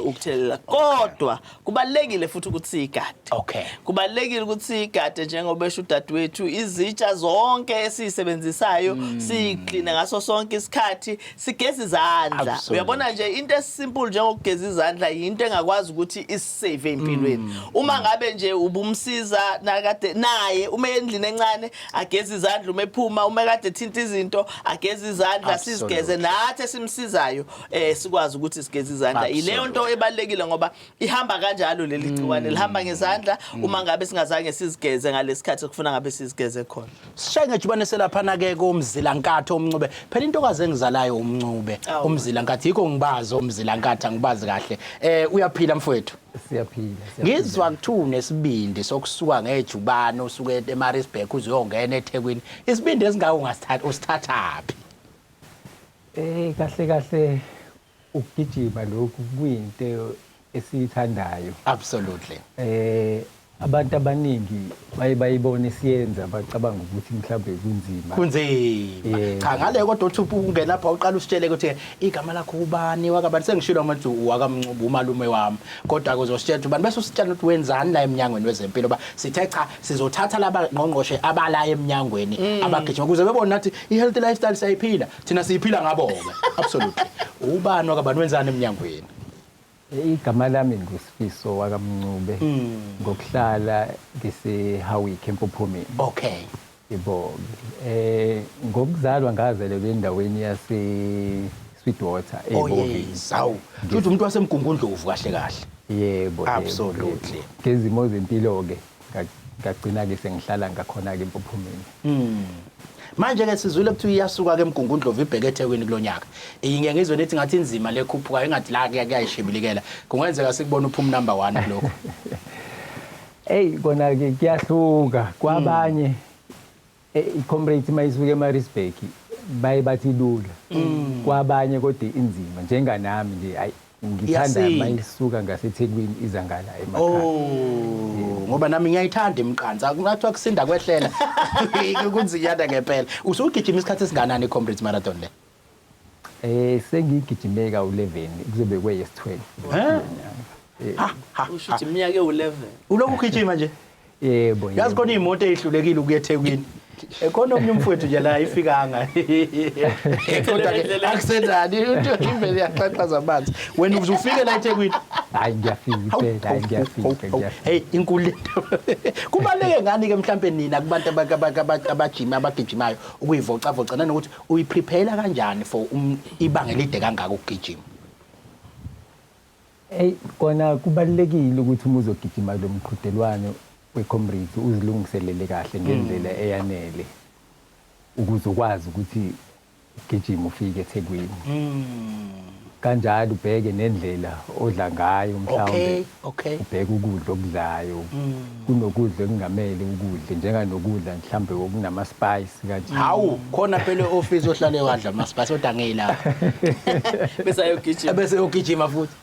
ukuthelela. Kodwa kubalekile futhi ukuthi sigade. Okay. Kubalekile ukuthi sigade njengoba esho udadewethu izitsha zonke esisebenzisayo sikline ngaso sonke isikhathi sigeza izandla. Uyabona nje into esimple njengokugeza izandla into engakwazi ukuthi isisave empilweni. Uma ngabe nje ubumsiza nakade naye uma endlini encane ageza izandla uma ephuma uma kade thinta izinto ageza izandla sizigeze nathi esimsizayo sikwazi ukuthi sigeze izandla. Ileyo nto ebalekile ngoba ihamba kanjalo leli gciwane lihamba ngezandla uma ngabe singazange sizigeze ngalesikhathi okufuna ngabe sizigeze khona. Sishaye ngejubane selaphana ke komzilankatho uMncube. Phela intokazi engizalayo uMncube. Umzilankatho yikho ngibaza umzilankatho ngibazi kahle. Uyaphila mfowethu? Siyaphila. Ngizwa kuthu nesibindi sokusuka ngejubane usuke eMaritzburg uzuyongena eThekwini. Isibindi esingawo usithathaphi? Kahle ukugijima lokhu kuyinto esiyithandayo. Absolutely. Abantu abaningi bayibona siyenza bacabanga ukuthi mhlawumbe kunzima. Kunzima. Cha ngale kodwa uthi ungena lapha uqala usitshele ukuthi igama lakho ubani wakabantu sengishilo manje wakaMncube umalume wami. Kodwa kuzositshela ubani bese usitshela ukuthi wenzani la eMnyangweni wezeMpilo ba sithe cha sizothatha laba ngqongqoshe abala eMnyangweni abagijima kuze bebone nathi ihealth lifestyle siyayiphila thina siyiphila ngabo ke. Absolutely. Ubani wakabantu wenzani eMnyangweni? Igama lami nguSifiso wakaMncube ngokuhlala ngiseHawick eMpophomeni. Okay. Yebo. Ngokuzalwa ngazelelwa endaweni yase Sweetwater yes. Hawu. Futhi umuntu waseMgungundlovu kahle. Yebo. Absolutely. Ngezimo zempilo ke ngagcina ke sengihlala ngakhona ke eMpophomeni. Manje ke sizwile ukuthi iyasuka ke eMgungundlovu ibheke eThekwini kulonyaka. Ngeke ngizwe nethi ngathi inzima lekhuphuka engathi la kuyayishibilikela. Kungenzeka sikubona uphuma number 1 kuloko. Kona ke kuyahluka kwabanye i-Comrade mayisuke eMaritzburg bathi lula. Kwabanye kodwa inzima njenganami nje ngithanda mayisuka ngaseThekwini izangala emakhaya. Ngoba nami ngiyayithanda imqanza kungathiwa kusinda kwehlela kunziyada ngempela. Usugijima isikhathi esinganani iComrade marathon le? Sengigijime ka11 kuzobe kweyesi12. Usho ukuthi iminyaka e11. Ulokhu ugijima nje? Yebo. Yazi khona imoto ezihlulekile ukuya eThekwini. Ekhona omnye umfowethu nje la ifikanga. Kodwa ke akusendani into imvelo yaxaxaza amanzi. Wena uzufike la eThekwini? Hayi ngiyafika. Hey inkulu. Kubaleke ngani ke mhlambe nina kubantu abagijimayo ukuyivocavoca nanokuthi uyiprepare kanjani for ibanga elide kangaka ukugijima? Kona kubalekile ukuthi umuzogijima lo mqhudelwano weComrade uzilungiselele kahle ngendlela eyanele ukuze ukwazi ukuthi ugijima ufike eThekwini. Kanjalo ubheke nendlela odla ngayo mhlawumbe. Ubheke ukudla okudlayo. Kunokudla okungamele ukudle njenganokudla mhlawumbe okunama spice kanti. Hawu khona phela office ohlale wadla ama spice odwa ngela. Bese yogijima futhi.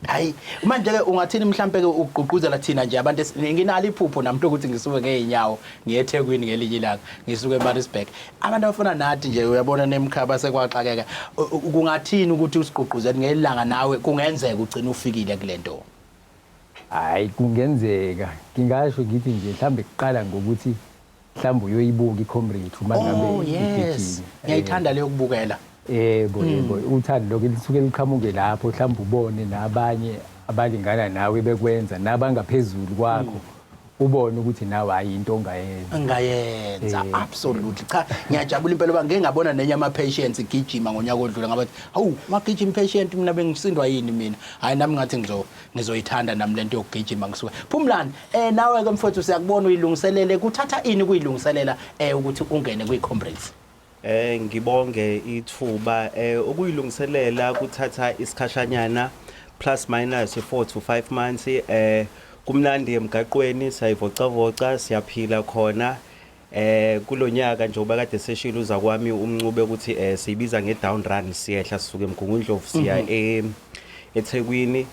Hayi manje ke ungathini mhlambe ke uqhuquzela thina nje abantu nginalo iphupho namhlo ukuthi ngisuke ngeenyawo ngiyeThekwini ngelinye ilanga ngisuke eMaritzburg abantu abafuna nathi nje uyabona nemkhaba sekwaxakeka kungathini ukuthi usiqhuquzele ngelanga nawe kungenzeka ugcina ufikile kulento? Hayi kungenzeka ngingasho ngithi nje mhlambe kuqala ngokuthi mhlambe uyoyibuka iComrade uma ngabe igijima. Ngiyayithanda leyo kubukela. Yebo uthando lokho lisuke liqhamuke lapho mhlawumbe ubone nabanye abalingana nawe bekwenza nabangaphezulu kwakho ubone ukuthi nawe ayinto ongayenza. Absolutely cha ngiyajabula impela ba ngeke ngabona nenye ama patients igijima ngonyaka odlula ngabathi hawu magijima patient mina bengisindwa yini mina hayi nami ngathi ngizoyithanda nami lento yokugijima ngisuka Phumlani nawe ke mfowethu siyakubona uyilungiselele kuthatha ini kuyilungiselela ukuthi ungene kwiComrades? Ngibonge ithuba ukuyilungiselela kuthatha isikhashanyana plus minus 4 to 5 months kumnandi emgaqweni sayivocavoca siyaphila khona kulonyaka njengoba kade seshilo uza kwami uMncube ukuthi siyibiza ngedown run siyehla sisuke eMgungundlovu siya eThekwini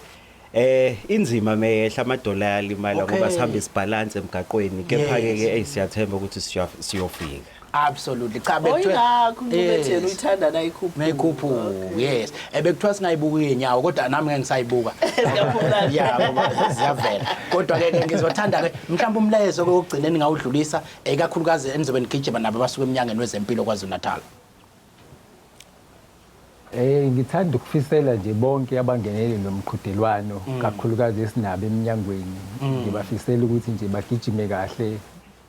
inzima mehla amadola yalimala ngoba sihambe isibalance emgaqweni kepha ke siyathemba ukuthi siyofika. Absolutely cha bekuthiwa Ncube uyithanda nayikhuphu yes bekuthiwa singayibuka inyawo kodwa nami ngeke ngisayibuka yeah ngoba ziyavela kodwa ke ngizothanda ke mhlawumbe umlayezo kokugcineni ngawudlulisa ikakhulukazi enizobe nigijima nabo abasuka eMnyangweni wezeMpilo KwaZulu-Natal. Ngithanda ukufisela nje bonke abangenele nomqhudelwano kakhulukazi esinabo eMnyangweni ngibafisela ukuthi nje bagijime kahle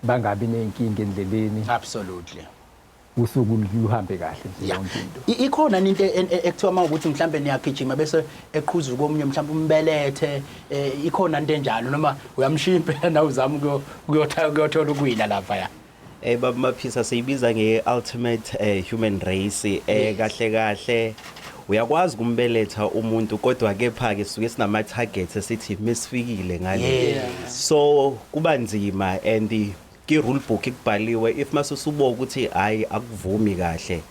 bangabi nenkinga endleleni. Absolutely. Usuku luhambe kahle nje yonke into. Ikhona into ekuthiwa mawukuthi mhlambe niyagijima bese eqhuzu komunye mhlambe umbelethe ikhona into enjalo noma uyamshimpa na uzama ukuyothola ukwila lapha ya. Baba Maphisa siyibiza nge-ultimate human race kahle uyakwazi kumbeletha umuntu kodwa kepha ke suke sinama targets esithi mesifikile ngale so kuba nzima and ki rule book ikubhaliwe if masusubo ukuthi hayi akuvumi kahle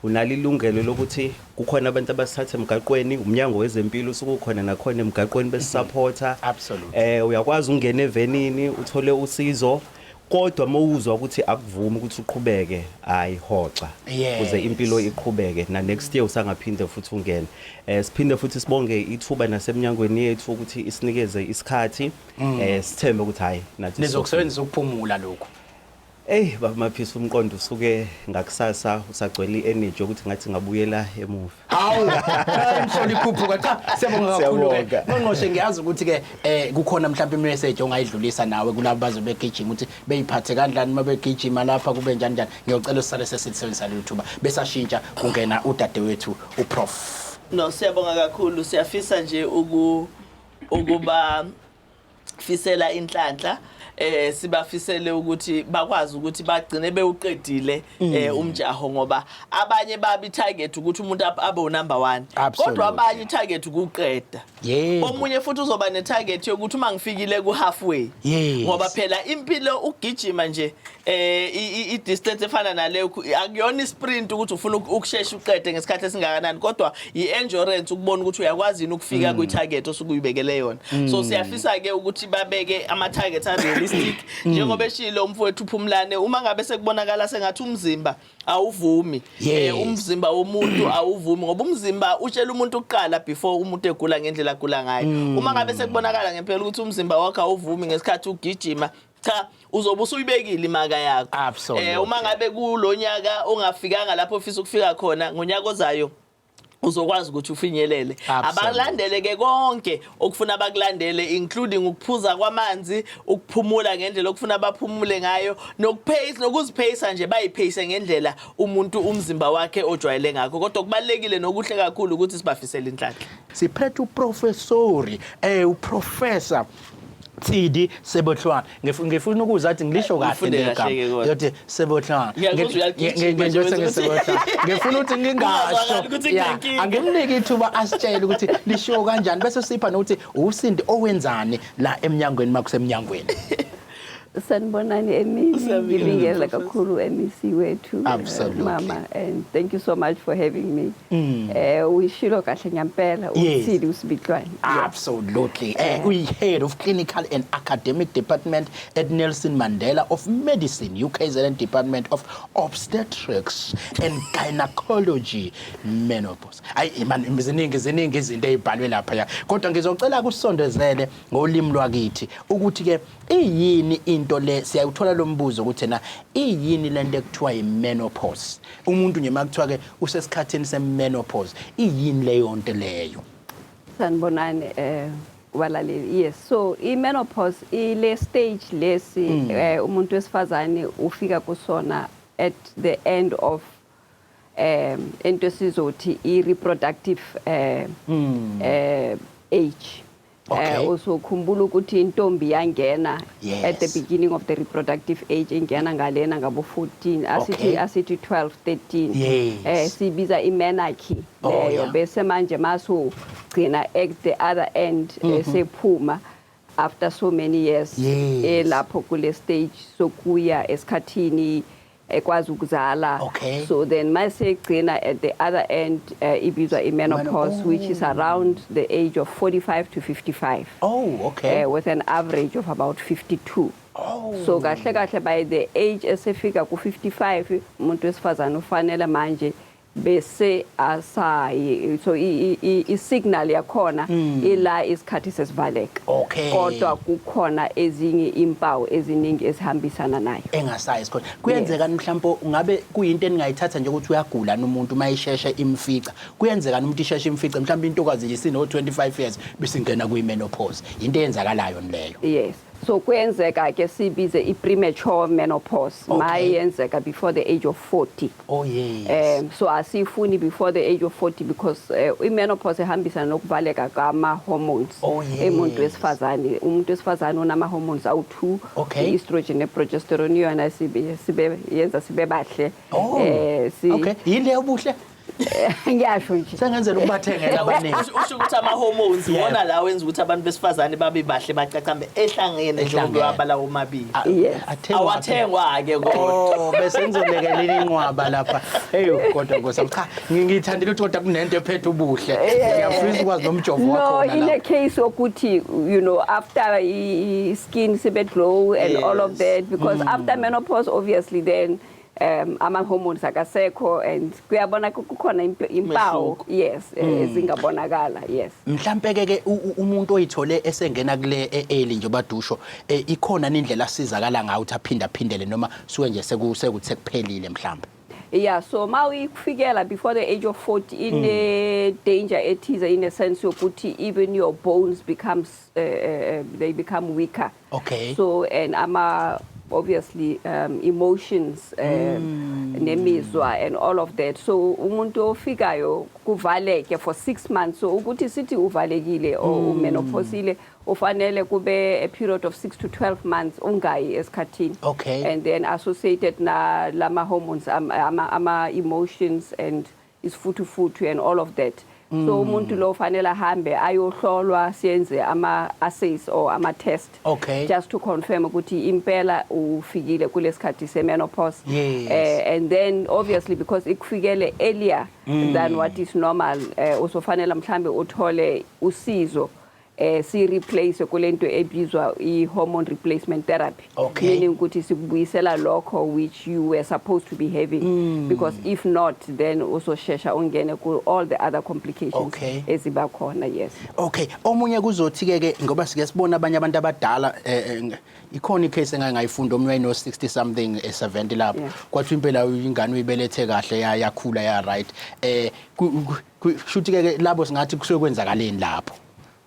unalo ilungelo lokuthi kukhona abantu abasithatha emgaqweni uMnyango wezeMpilo usukukhona nakhona emgaqweni besupporta uyakwazi ungena evenini uthole usizo kodwa mawuzwa ukuthi akuvumi ukuthi uqhubeke hayi hoxa ukuze impilo iqhubeke na next year usangaphinde futhi ungene siphinde futhi sibonge ithuba nasemnyangweni yethu ukuthi isinikeze isikhathi sithembe ukuthi hayi nathi nizokusebenzisa ukuphumula lokho. Baba Maphisa umqondo usuke ngakusasa usagcwele i-energy ukuthi ngathi ngabuyela emuva. Hawu ngisholi ikhuphuka cha siyabonga kakhulu ke. Ngqongqoshe ngiyazi ukuthi ke kukhona mhlawumbe imessage ongayidlulisa nawe kulabo bazobe begijima ukuthi beyiphathe kanjani mabegijima lapha kube njani. Ngiyocela usale sesisebenzisa le YouTube besashintsha kungena udadewethu uProf. No siyabonga kakhulu siyafisa nje ukuba fisela inhlanhla sibafisele ukuthi bakwazi ukuthi bagcine bewuqedile umjaho ngoba abanye babi target ukuthi umuntu abe number 1 kodwa abanye target ukuqeda omunye futhi uzoba ne target yokuthi uma ngifikile ku halfway ngoba phela impilo ukugijima nje i distance efana naleyo akuyona isprint ukuthi ufuna ukushesha uqede ngesikhathi esingakanani kodwa i-endurance ukubona ukuthi uyakwazi ukufika kwi target osukuyibekele yona so siyafisa ke ukuthi babeke ama targets realistic njengoba eshilo umfowethu uPhumlane uma ngabe sekubonakala sengathi umzimba awuvumi umzimba womuntu awuvumi ngoba umzimba utshela umuntu ukuqala before umuntu egula ngendlela agula ngayo uma ngabe sekubonakala ngempela ukuthi umzimba wakhe awuvumi ngesikhathi ugijima cha uzobe usuyibekile imaka yakho uma ngabe kulonyaka ongafikanga lapho ufisa ukufika khona ngonyaka ozayo uzokwazi ukuthi ufinyelele abalandele ke konke okufuna bakulandele including ukuphuza kwamanzi ukuphumula ngendlela okufuna baphumule ngayo nokupace nokuzipace nje bayipace ngendlela umuntu umzimba wakhe ojwayele ngakho kodwa kubalekile nokuhle kakhulu ukuthi sibafisele inhlanhla siphethe uprofessori uprofessor Tshidi Sebitloane ngifuna ukuzathi ngilisho kahle ngegama yothi Sebitloane ngifuna ukuthi ngingasho angimnike ithuba asitshele ukuthi lisho kanjani bese sipha nokuthi usindi owenzani la emnyangweni makusemnyangweni. Sanibonani Emisi ngibingelela kakhulu Emisi wethu mama and thank you so much for having me. Uyishilo kahle ngempela uTshidi Sebitloane. Absolutely. We head of clinical and academic department at Nelson Mandela of Medicine uKZN Department of Obstetrics and Gynaecology menopause. Ayi man ziningi izinto ezibhalwe lapha ya kodwa ngizocela kusondezele ngolimi lwakithi ukuthi ke iyini into le siyayithola lo mbuzo ukuthi na iyini lento ekuthiwa imenopause umuntu nje makuthiwa ke usesikhathini semenopause iyini leyo nto leyo. Sanibonani walaleli yes so imenopause ile stage lesi umuntu wesifazane ufika kusona at the end of into sizothi i-reproductive age. Also khumbula ukuthi intombi yangena at the beginning of the reproductive age ingena ngalena ngabo 14 asithi 12 13 sibiza imenarche leyo bese manje maso gcina at the other end sephuma after so many years lapho kule stage sokuya esikhathini ekwazi ukuzala. Okay. So then masegcina at the other end ibizwa i-menopause, which is around the age of 45 to 55. Oh, okay. With an average of about 52. Oh. So kahle by the age esefika ku 55 umuntu wesifazana ufanele manje bese asayi, so i-signal yakhona ila isikhathi sesivaleka. Okay. Kodwa kukhona ezinye impawu eziningi ezihambisana nayo. Engasayi isikole. Kuyenzeka mhlawumbe ngabe kuyinto eningayithatha nje ukuthi uyagula nomuntu mayisheshe imfica. Kuyenzeka umuntu isheshe imfica mhlawumbe intokazi nje sino 25 years bisingena kuyi-menopause. Into eyenzakalayo leyo. Yes. So kuyenzeka ke sibize i-premature menopause. Mayenzeka before the age of 40. Oh yes. So asifuni before the age of 40 because i-menopause ehambisana nokuvaleka kama-hormones. Oh yes. Emuntu wesifazane. Umuntu wesifazane unama-hormones awu-2. Okay. I-estrogen ne-progesterone yona yenza sibe bahle. Oh. Okay. Yile obuhle. Ngiyasho nje. Sengenzela ukubathengela abaningi. Usho ukuthi ama-hormones wona la wenza ukuthi abantu besifazane babe bahle bacacambe ehlangene njengoba lawo mabili. Yes. Awathengwa-ke Oh, bese ngizolekelela inqwaba lapha. Hey kodwa Nkosi, cha ngiyithandile ukuthi kodwa kunento ephethe ubuhle. Ngiyafisa ukwazi nomjovo wakho No, in a case ukuthi after skin sibe glow and all of that, because after menopause obviously then ama-hormones akasekho and kuyabona kukhona impawu ezingabonakala. Yes. Mhlambe ke umuntu oyithole esengena kule early nje badusho ikhona indlela asizakala ngayo ukuthi aphindaphindele noma suke nje sekuthe kuphelile mhlambe. Yeah, so ma uyifikela before the age of 40 in a danger ethize, in a sense yokuthi even your bones becomes they become weaker. Okay. So and obviously emotions nemizwa and all of that. So umuntu ofikayo kuvaleke for 6 months. So ukuthi sithi uvalekile or umenopausile ufanele kube a period of 6 to 12 months ungayi esikhathini. Okay. And then associated na lama hormones ama emotions and isifuthu and all of that. So umuntu lo fanele ahambe ayohlolwa siyenze ama-assays or ama-test. Okay. Just to confirm ukuthi impela ufikile kulesikhathi se-menopause. Yes. And then obviously because ikufikele earlier than what is normal, usofanele mhlambe uthole usizo si-replace kulento ebizwa i-hormone replacement therapy. Okay. Meaning ukuthi sikubuyisela lokho which you were supposed to be having. Because if not, then usoshesha ungene ku all the other complications eziba khona. Yes. Okay. Omunye kuzothi ke ngoba sike sibona abanye abantu abadala ikhona icase engayifunda omnye no 60 something 70 lapho. Kwathi impela ingane uyibelethe kahle yakhula ya right. Shuthi ke labo singathi kusuke kwenzakaleni lapho.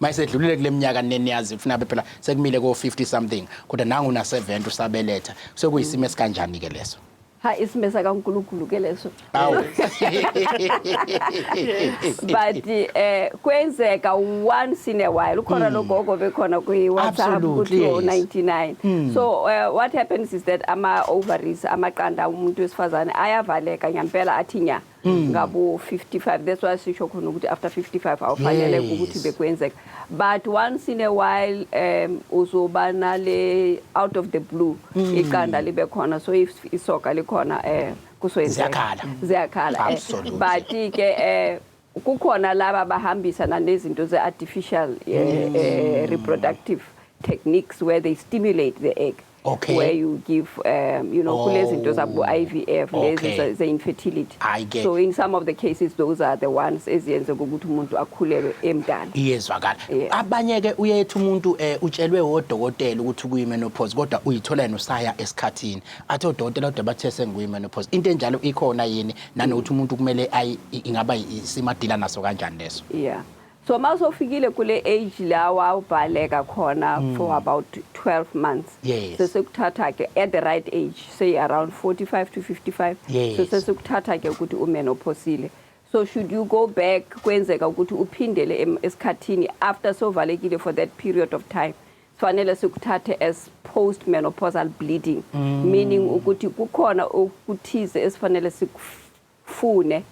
Mayisedlulile kule minyaka neniyazi ufuna phela sekumile ko 50 something kodwa nangu na 70 usabeletha sekuyisimo esikanjani ke leso. Ha isimesa kaNkulunkulu ke leso. But kwenzeka once in a while ukhona logogo bekhona kwi WhatsApp kuthi 99. So what happens is that ama ovaries amaqanda umuntu wesifazane ayavaleka nyampela athinya ngabo 55. That's why sisho khona ukuthi after 55 awufanele ukuthi bekwenzeka. But once in a while uzobana le out of the blue iqanda libe khona, so if isoka likhona ziyakhala. But ke kukhona laba bahambisana nezinto ze-artificial reproductive techniques where they stimulate the egg. Okay. Where you give, kulezinto zabo IVF, lezi ze-infertility. So in some of the cases, those are the ones eziyenza ukuthi umuntu akhulelwe emdala. Iyezwakala. Abanye ke uyethi umuntu utshelwe odokotela ukuthi kuyi-menopause kodwa uyithola yena usaya esikhathini. Athi odokotela kodwa bathe senguyi-menopause. Into enjalo ikhona yini nanokuthi umuntu kumele ingaba isimadila naso kanjani leso? Yeah. So mawusofikile kule age lawa ubhaleka khona for about 12 months. Yes. So sekuthatha ke at the right age, say around 45 to 55. Yes. So sekuthatha ke ukuthi umenopausile. So should you go back kwenzeka ukuthi uphindele esikhathini after sovalekile for that period of time, fanele sekuthathe as postmenopausal bleeding, meaning ukuthi kukhona ukuthize esifanele akufune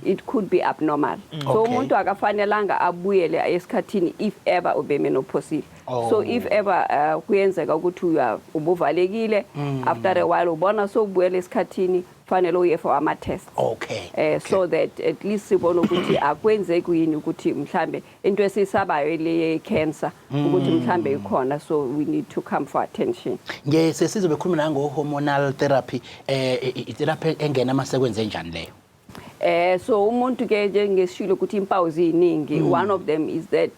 it could be abnormal so Okay. umuntu akafanelanga abuyele esikhathini if ever ube menopausal so if ever kuyenzeka ukuthi ubuvalekile after a while ubona so ubuyele esikhathini fanele uye for ama tests okay so that at least sibone ukuthi akwenzeki yini ukuthi mhlambe into esisabayo le cancer ukuthi mhlambe ikhona so we need to come for attention nje sesizobe khuluma nango hormonal therapy itherapy engena masekwenze njani leyo so umuntu ke njengesishilo ukuthi impawu ziningi one of them is that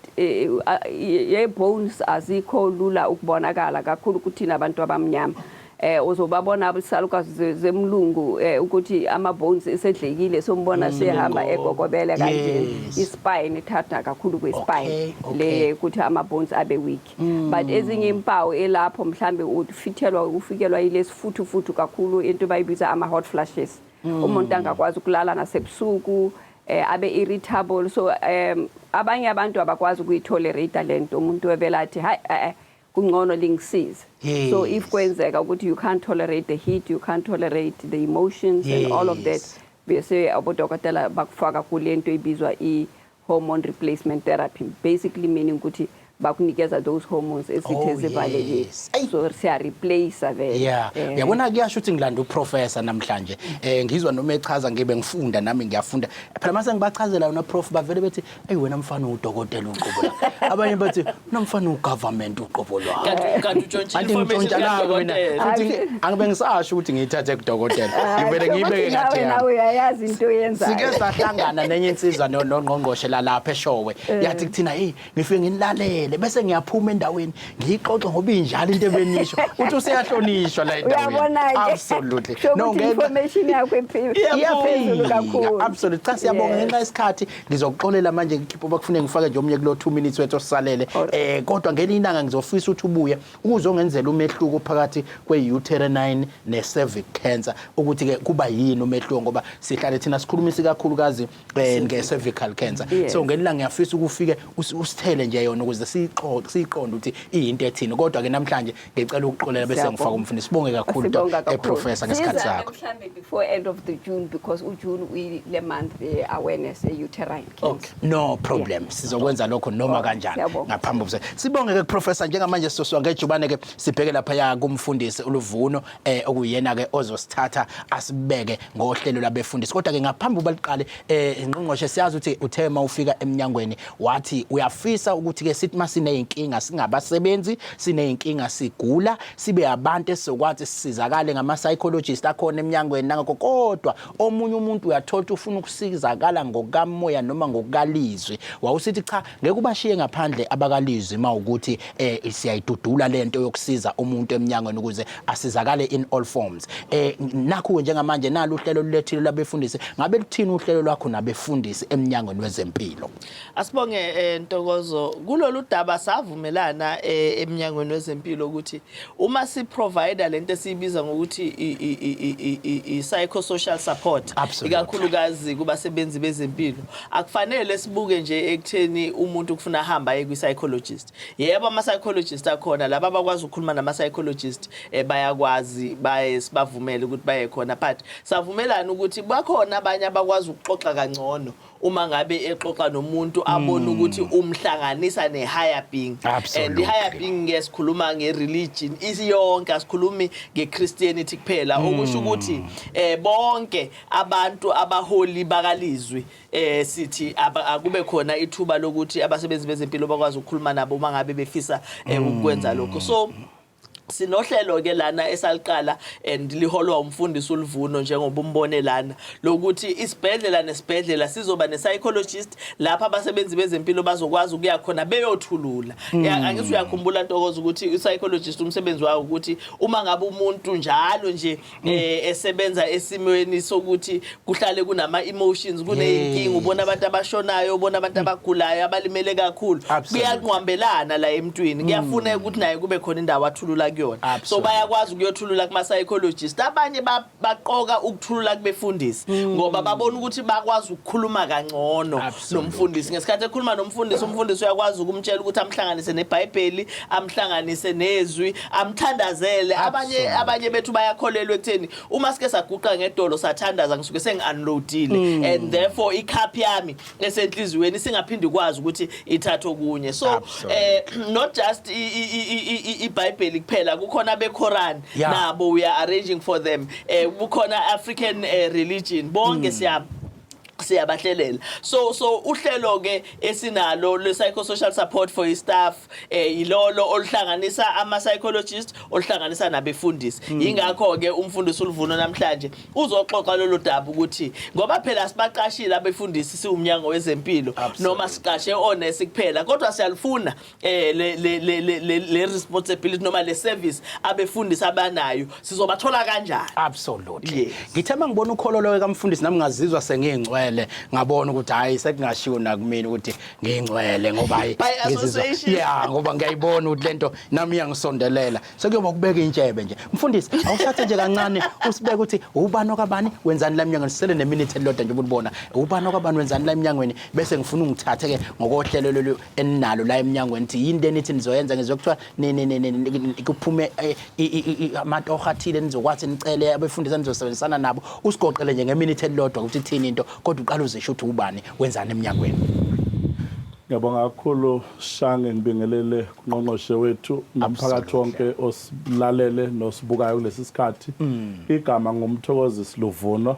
ye bones azikho lula ukubonakala kakhulu ukuthi nabantu abamnyama uzobabona abisalukazi zemlungu ukuthi ama bones esedlekile sombona sehamba egogobele kanje ispine ithatha kakhulu kwespine le ukuthi ama bones abe weak but ezinye impawu elapho mhlambe ufikelwa ile sifuthu kakhulu into bayibiza ama hot flashes umuntu angakwazi ukulala nasebusuku abe irritable so abanye abantu abakwazi ukuyitolerate lento umuntu wevela athi hayi kungcono lingisize so if kwenzeka ukuthi you can't tolerate the heat you can't tolerate the emotions and all of that bese abodokotela bakufaka kulento ibizwa i-hormone replacement therapy basically meaning ukuthi bakunikeza those hormones esithe zivalekile so siya replace vele yabona kuyasho ukuthi ngilanda uprofessor namhlanje ngizwa noma echaza ngibe ngifunda nami ngiyafunda phela mase ngibachazela yona prof bavele bethi hey wena mfana udokotela uqobo la abanye bathi nomfana ugovernment uqobo lwa kanti information mina futhi angibe ngisasho ukuthi ngiyithathe kudokotela ngivele ngiyibeke kathi nawe uyayazi into yenza sike sahlangana nenye insizwa nongqongqoshe la lapha eshowe yathi kuthina hey ngifike nginilalele bese ngiyaphuma endaweni ngiyixoxe ngoba injalo into ebenisho uthi useyahlonishwa la endaweni absolutely no information yakho iyaphezulu kakhulu absolutely cha siyabonga ngenxa yesikhathi ngizokuxolela manje ngikhipho bakufune ngifake nje omnye kulo 2 minutes wethu osisalele kodwa ngelinye ilanga ngizofisa ukuthi ubuye ukuzongenzela umehluko phakathi kwe-uterine ne-cervic cancer ukuthi ke kuba yini umehluko ngoba sihlale thina sikhulumisa kakhulukazi nge-cervical cancer so ngelinye ilanga ngiyafisa ukufike usithele nje yona ukuze siqonde ukuthi iyinto ethini kodwa ke namhlanje ngicela ukuxolela bese ngifaka umfundi sibonge kakhulu professor ngesikhathi sakho mhlambe before end of the June because uJune we le month awareness uterine cancer no problem sizokwenza lokho noma kanjani ngaphambi kokuthi sibonge ke professor njengamanje sisoswa ngejubane ke sibheke lapha ya kumfundisi uLuvuno okuyena ke ozosithatha asibeke ngohlelo labefundisi kodwa ke ngaphambi baliqale ingqongqoshe siyazi ukuthi uthe mawufika eMnyangweni wathi uyafisa ukuthi ke sithi masineyinkinga singabasebenzi sineyinkinga sigula sibe abantu esokwathi sisizakale ngama psychologist akhona eMnyangweni nangakho kodwa omunye umuntu uyathola ufuna ukusizakala ngokamoya noma ngokalizwi wawusithi cha ngeke ubashiye ngaphandle abakalizwi mawukuthi siyayidudula lento yokusiza umuntu eMnyangweni ukuze asizakale in all forms nakho njengamanje nalo uhlelo lulethile labefundisi ngabe luthini uhlelo lwakho nabefundisi eMnyangweni wezempilo asibonge Ntokozo kulolu daba savumelana eMnyangweni wezempilo ukuthi uma si provider lento esibiza ngokuthi i psychosocial support ikakhulukazi kubasebenzi bezempilo akufanele sibuke nje ekutheni umuntu kufuna hamba kwi psychologist yebo ama psychologist akhona laba abakwazi ukukhuluma nama psychologist bayakwazi bayesibavumela ukuthi baye khona but savumelana ukuthi bakhona abanye abakwazi ukuxoxa kangcono uma ngabe exoxa nomuntu abona ukuthi umhlanganisa ne-higher being and the higher being ngesikhuluma nge-religion isiyonke asikhulumi nge-Christianity kuphela okusho ukuthi bonke abantu abaholi bakalizwi sithi akube khona ithuba lokuthi abasebenzi bezempilo bakwazi ukukhuluma nabo uma ngabe befisa ukwenza lokho so sinohlelo ke lana esaliqala and liholwa umfundisi uLuvuno njengoba umbone lana lokuthi isibhedlela nesibhedlela sizoba ne-psychologist lapha abasebenzi bezempilo bazokwazi ukuya khona beyothulula angithi uyakhumbula Ntokozo ukuthi i-psychologist umsebenzi wayo ukuthi uma ngabe umuntu njalo nje esebenza esimweni sokuthi kuhlale kunama emotions kuneyinkinga ubona abantu abashonayo ubona abantu abagulayo abalimele kakhulu kuyanqwambelana la emntwini kuyafuneka ukuthi naye kube khona indawo athulula kuyona. So bayakwazi ukuyothulula kuma psychologist. Abanye baqoka ukuthulula kubefundisi ngoba babona ukuthi bakwazi ukukhuluma kangcono nomfundisi. Ngesikhathi ekhuluma nomfundisi, umfundisi uyakwazi ukumtshela ukuthi amhlanganise neBhayibheli, amhlanganise nezwi, amthandazele. Abanye bethu bayakholelwa ekutheni uma sike saguqa ngedolo sathandaza ngisuke sengi-unloadile and therefore ikhaphi yami esenhliziyweni singaphindi kwazi ukuthi ithathe okunye. So not just iBhayibheli kuphela, kukhona beQuran nabo we are arranging for them. Kukhona African religion bonke siyabahlelela. So uhlelo ke esinalo le psychosocial support for staff ilolo oluhlanganisa ama psychologists, oluhlanganisa nabefundisi. Ingakho ke umfundisi uLuvuno namhlanje uzoxoxa lolu daba ukuthi ngoba phela sibaqashile abefundisi siumnyango wezeMpilo noma siqashe onesi kuphela, kodwa siyalifuna le responsibility noma le service abefundisi abanayo sizobathola kanjani. Absolutely. Ngithema ngibona ukhololo kamfundisi nami ngazizwa sengingcwele ngabona ukuthi hayi sekungashiwo nakumina ukuthi ngingcwele ngoba ngizizwa ngoba ngiyayibona ukuthi lento nami iyangisondelela sekuyoba kubeka intshebe nje. Mfundisi awushathe nje kancane usibeke ukuthi ubani okabani wenzani la eMnyangweni, sisele neminute elodwa nje ubona ubani okabani wenzani la eMnyangweni bese ngifuna ungithathe ke ngokohlelo lolu enalo la eMnyangweni ukuthi yini lenithi nizoyenza ngizokuthiwa kuphume amatoha athile nizokwathi nicele abefundisi nizosebenzisana nabo usigoqele nje ngeminute elodwa ukuthi ithini into kodwa uqala uzisho ukuthi ubani wenzani eMnyangweni. Ngiyabonga kakhulu Shange, ngibingelele kunqongqoshe wethu nomphakathi wonke osilalele nosibukayo kulesi sikhathi. Igama ngumthokozisi Luvuno,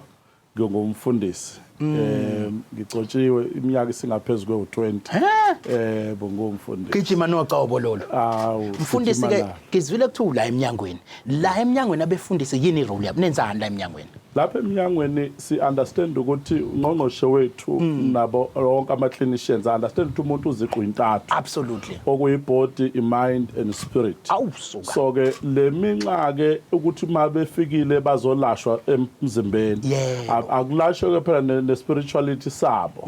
ngingumfundisi. Ngicotshiwe iminyaka singaphezulu kwe-20 bongumfundisi. Gijima noqobo lolo. Mfundisi ke ngizwile kuthiwa la eMnyangweni. La eMnyangweni abefundisi yini role yabo, nenzani la eMnyangweni? Lapha eMnyangweni si-understand ukuthi ungqongqoshe wethu nabo wonke ama-clinicians understand ukuthi umuntu uziqu intathu. Absolutely. Okuyi-body, i-mind and spirit. So ke le minxa ke ukuthi uma befikile bazolashwa emzimbeni akulashwe ke phela ne-spirituality sabo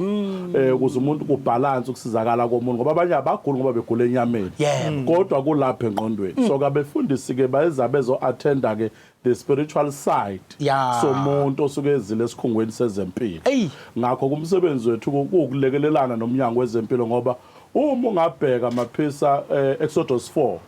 ukuze umuntu kubalance ukusizakala komuntu ngoba abanye abaguli ngoba begula enyameni kodwa kulapha engqondweni. So kabefundisi ke bayeza bezo-attenda ke the spiritual side somuntu osuke ezile esikhungweni sezempilo. Ngakho kumsebenzi wethu ukulekelelana noMnyango wezeMpilo ngoba uma ungabheka maphisa Exodus 4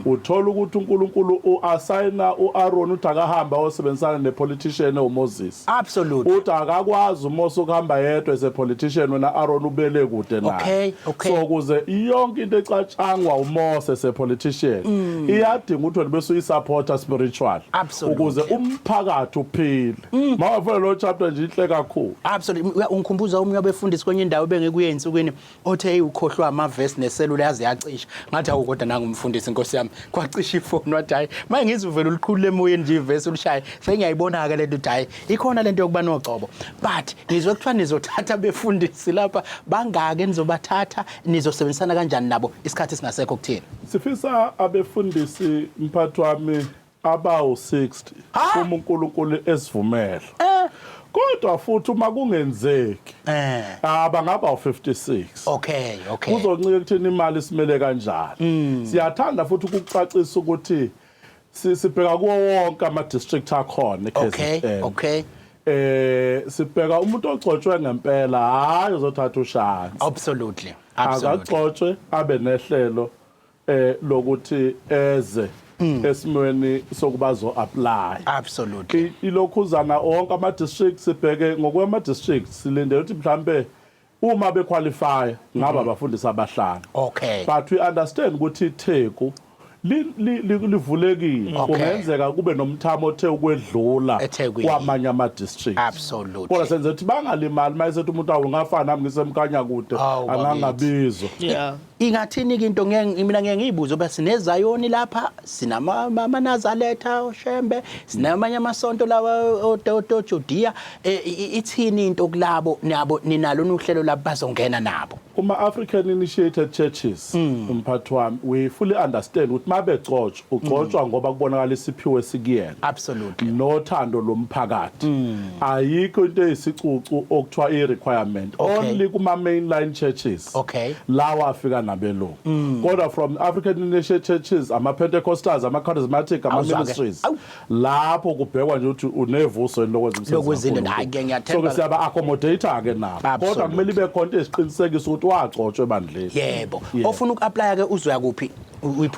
uthola ukuthi uNkulunkulu uassigna uAaron uthi akahamba osebenzisana nepolitician uMoses. Absolutely. Uthi akakwazi uMose ukuhamba yedwa as a politician wena Aaron ubele kude naye. So kuze yonke into ecatshangwa uMose as a politician iyadinga ukuthi wena bese uyisupporter spiritual ukuze umphakathi uphile. Mawafuna lo chapter nje inhle kakhulu. Absolutely. Ungikhumbuza umnye wabefundisi kwenye indawo bengekuye insukwini othe ukhohlwa amavesi neselula yazi yacisha ngathi awukodwa nangumfundisi inkosi yami kwacisha ifoni wathi hayi manje ngizuvela ulikhulu emoyeni nje ivesi ulishaye sengiyayibona ke lento hayi ikhona lento yokuba noqobo but ngizwe kuthiwa nizothatha befundisi lapha bangake nizobathatha nizosebenzisana kanjani nabo isikhathi singasekho kuthina. Sifisa abefundisi mphathi wami abawu-60 uma uNkulunkulu esivumela kodwa futhi uma kungenzeki bangaba u-56. Okay. Kuzoncike kuthini imali simele kanjani. Siyathanda futhi ukucacisa ukuthi sibheka kuwo wonke ama-district akhona eKZN. Sibheka umuntu ogcotshwe ngempela hayi uzothatha ushansi. Absolutely. Akagcotshwe abe nehlelo lokuthi eze esimweni sokuba zo-apply. Absolutely. Ilokhuzana wonke ama-districts sibheke ngokwama-districts silindele ukuthi mhlambe uma bequalify ngaba abafundisi abahlanu. But we understand ukuthi iTheku livulekile kungenzeka kube nomthamo othe ukwedlula kwamanye ama-districts. Absolutely. Kodwa senze ukuthi bangalimali mayesethi umuntu awungafana nami ngisemkhanya kude angangabizwa. Ingathini into mina ngeke ngiyibuze oba sinezayoni lapha sinamanazaletha oShembe sinamanye amasonto lawa oJudia ithini into kulabo nabo ninalo uhlelo lapho bazongena nabo. kuma African initiated churches umphathi wami we fully understand ukuthi mabegcotshwa ugcotshwa ngoba kubonakala isiphiwe sikuyena absolutely nothando lomphakathi ayikho into eyisicucu okuthiwa i-requirement only kuma mainline churches lawa afika nabelo kodwa from African initiated churches ama Pentecostals ama charismatic ama ministries lapho kubhekwa nje ukuthi unevuso lokwenza umsebenzi so siyaba accommodate ke nabo kodwa kumele ibe khona esiqinisekisa ukuthi wagcotshwe ebandleni yebo ofuna uku-apply ke uzoya kuphi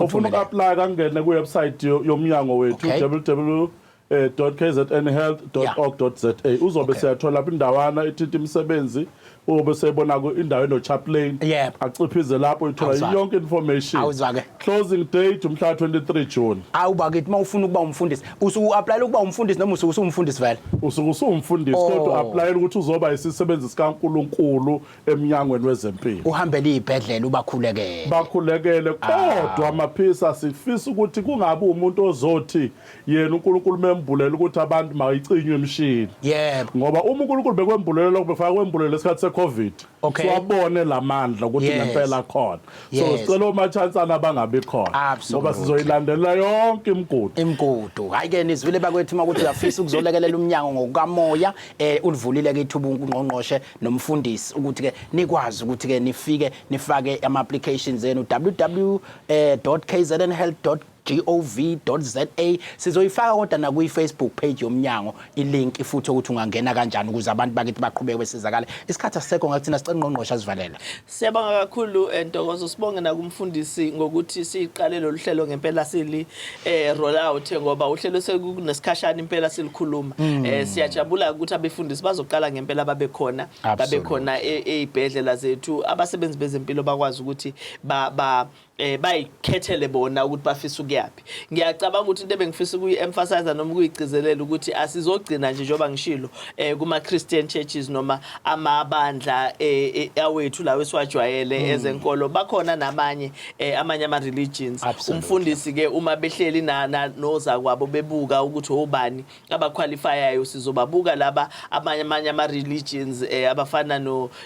ofuna uku-apply kangene ku-website yoMnyango wethu www.KZNHealthChatDotGov.za uzobe siyathola lapha indawana ethinta imisebenzi ube sebona indawo enochaplain aciphize lapho uthola yonke information closing date umhla 23 June awubakithi mawufuna ukuba umfundisi usu-apply ukuba umfundisi noma usumfundisi vele usumfundisi kodwa apply ukuthi uzoba isisebenzi sikaNkulunkulu eMnyangweni wezeMpilo uhambele izibhedlela bakhulekele kodwa amaphisa sifisa ukuthi kungabi umuntu ozothi yena uNkulunkulu membulela ukuthi abantu mayincinywe emshini ngoba uma uNkulunkulu bekwembulela lokho befaka kwembulela esikhathi COVID siwabone lamandla ukuthi ngempela khona so sicela umachansana bangabi khona ngoba sizoyilandela yonke imigudu hayi ke nizwile bakwethu ukuthi uyafisa ukuzolekelela uMnyango ngokukamoya ulivulile ke ithuba ungqongqoshe nomfundisi ukuthi ke nikwazi ukuthi ke nifike nifake ama applications enu www.KZNHealthChatDotGov.za sizoyifaka kodwa na ku Facebook page yoMnyango ilink futhi ukuthi ungangena kanjani ukuze abantu bakithi baqhubeke besizakala isikhathi asekho ngakuthina sicela ungqongqoshe asivalele siyabonga kakhulu Ntokozo sibonge na kumfundisi ngokuthi siqale lo hlelo ngempela sili roll out ngoba uhlelo sekunesikhashana impela silikhuluma siyajabula ukuthi abefundisi bazoqala ngempela babe khona ezibhedlela zethu abasebenzi bezempilo bakwazi ukuthi bayikhethele bona ukuthi bafisa ukuyaphi ngiyacabanga ukuthi into ebengifisa ukuyi-emphasize noma ukuyigcizelela ukuthi asizogcina nje njengoba ngishilo kuma Christian churches noma amabandla awethu lawo esiwajwayele ezenkolo bakhona namanye ama religions umfundisi ke uma behleli noza kwabo bebuka ukuthi obani abaqualifyayo sizobabuka laba amanye ama religions abafana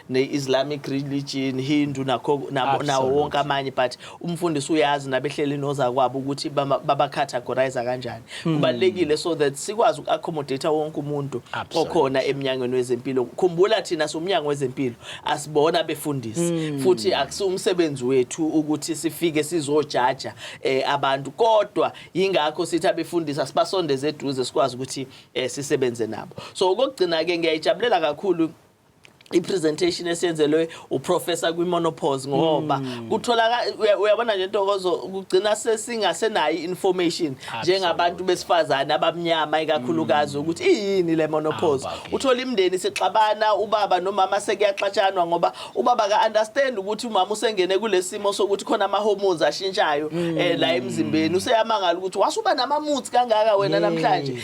ne-Islamic religion Hindu nawo wonke amanye but umfundisi uyazi nabehleli noza kwabo ukuthi baba categorize kanjani kubalekile so that sikwazi uku-accommodate wonke umuntu okhona eMnyangweni wezeMpilo khumbula thina soMnyango wezeMpilo asibona befundisi futhi akusumsebenzi wethu ukuthi sifike sizojaja abantu kodwa ingakho sithi abefundisi asibasondeze eduze sikwazi ukuthi sisebenze nabo so ukugcina ke ngiyayijabulela kakhulu i-presentation esiyenzelwe uprofessor kwi-menopause ngoba kutholaka uyabona nje Ntokozo kugcina sesingasenayo information njengabantu besifazane abamnyama ikakhulukazi ukuthi yini le menopause uthola imndeni sixabana ubaba nomama sekuyaxatshanwa ngoba ubaba ka understand ukuthi umama usengene kulesimo sokuthi khona ama hormones ashintshayo la emzimbeni useyamangala ukuthi wasuba namamuthi kangaka wena namhlanje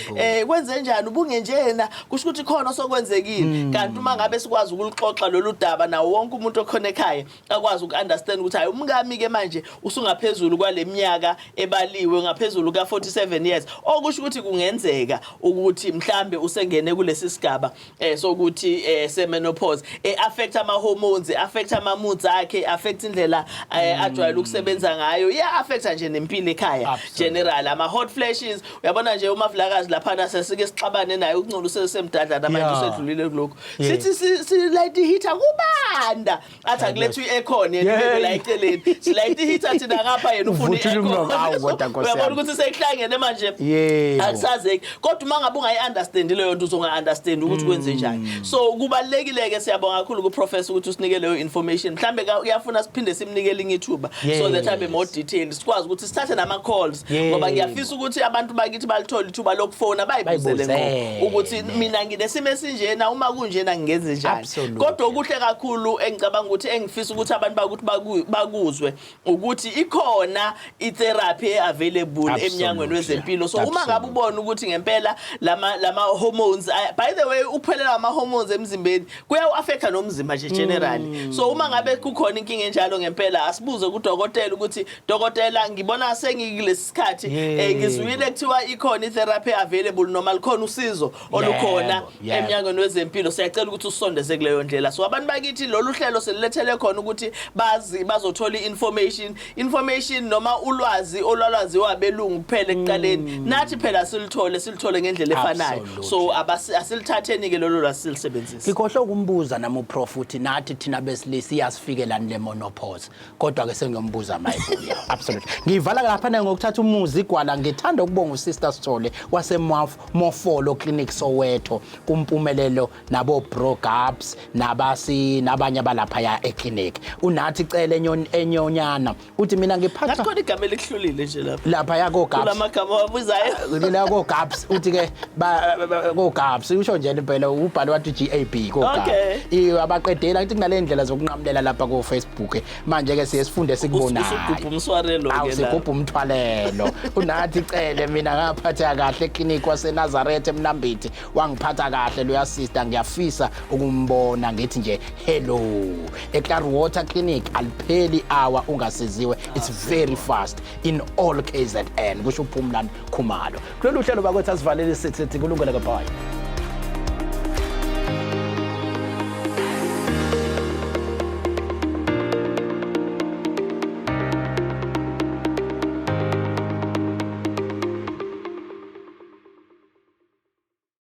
kwenze njani ubungenjena kusho ukuthi khona sokwenzekile kanti uma ngabe sikwazi ukulixoxa lolu daba nawo wonke umuntu okhona ekhaya akwazi uku-understand ukuthi hayi umngami ke manje usungaphezulu kwale minyaka ebaliwe ngaphezulu ka-47 years okusho ukuthi kungenzeka ukuthi mhlambe usengene kulesi sigaba sokuthi se-menopause affect ama-hormones affect ama-moods akhe affect indlela ajwayele ukusebenza ngayo affect nje nempilo ekhaya general ama-hot flashes uyabona nje umavulakazi laphana sesike sixabane naye ukungcola usesemdadla manje usedlulile kulokho sithi light heater kubanda athi akulethe i-aircon yena la eceleni light heater thina ngapha yena ufuna i-aircon uyabona ukuthi sekuhlangene manje akusazeki kodwa uma ngabe ungayi-understand leyo nto uzonga-understand ukuthi kwenze njani so kubalulekile-ke siyabonga kakhulu kuprofessor ukuthi usinike leyo information mhlambe uyafuna siphinde simnikele ithuba so that abe more detailed sikwazi ukuthi sithathe nama-calls ngoba ngiyafisa ukuthi abantu bakithi balithole ithuba lokufona bayibuzele ngo ukuthi mina nginesimo esinjena uma kunjena ngingenze njani kodwa okuhle kakhulu engicabanga ukuthi engifisa ukuthi abantu bakuthi bakuzwe ukuthi ikhona i-therapy available eMnyangweni wezeMpilo so uma ngabe ubona ukuthi ngempela lama hormones by the way ukuphelela ama hormones emzimbeni kuya-affecta nomzimba nje generally so uma ngabe kukhona inkinga enjalo ngempela asibuze kudokotela ukuthi dokotela ngibona sengikilesi sikhathi ngizwile kuthiwa ikhona i-therapy available noma likhona usizo olukhona eMnyangweni wezeMpilo siyacela ukuthi usondeze kuleyo ndlela. So abantu bakithi lolu hlelo selilethele khona ukuthi bazothola information noma ulwazi olwalaziwa belungu kuphela ekuqaleni. Nathi phela silithole ngendlela efanayo. So asilithatheni ke lolu lwazi silisebenzise. Ngikhohle ukumbuza nami uProf uthi nathi thina besilisi iyasifikelana le menopause. Kodwa ke sengiyombuza mayibuya. Absolutely. Ngivala lapha ngokuthatha umuzi igwala ngithanda ukubonga uSister Sithole waseMofolo Clinic Soweto kumpumelelo nabo Bro Gaps nabanye abalapha ya eclinic. Unathi cele enyonyana uthi mina ngiphatha Ngathi khona igama elihlulile nje lapha yako Gaps. Kulamagama wabuzayo. Lila ko Gaps uthi ke ko Gaps usho nje impela ubhale wathi GAB ko Gaps. Abaqedela ukuthi kunalendlela zokunqamulela lapha ku Facebook manje ke sifunde sikubonayo. Usugubha umswarelo ke la. Awusigubha umthwalelo. Unathi cele mina ngaphatha kahle eclinic waseNazareth eMnambithi wangiphatha kahle lo assistant ngiyafisa ukumbona ngithi nje hello eClearwater Clinic alipheli hour ungasiziwe it's very fast in all KZN kusho uPhumlani Khumalo kulolu hlelo bakwethu asivalele sithi kulungele ke bye.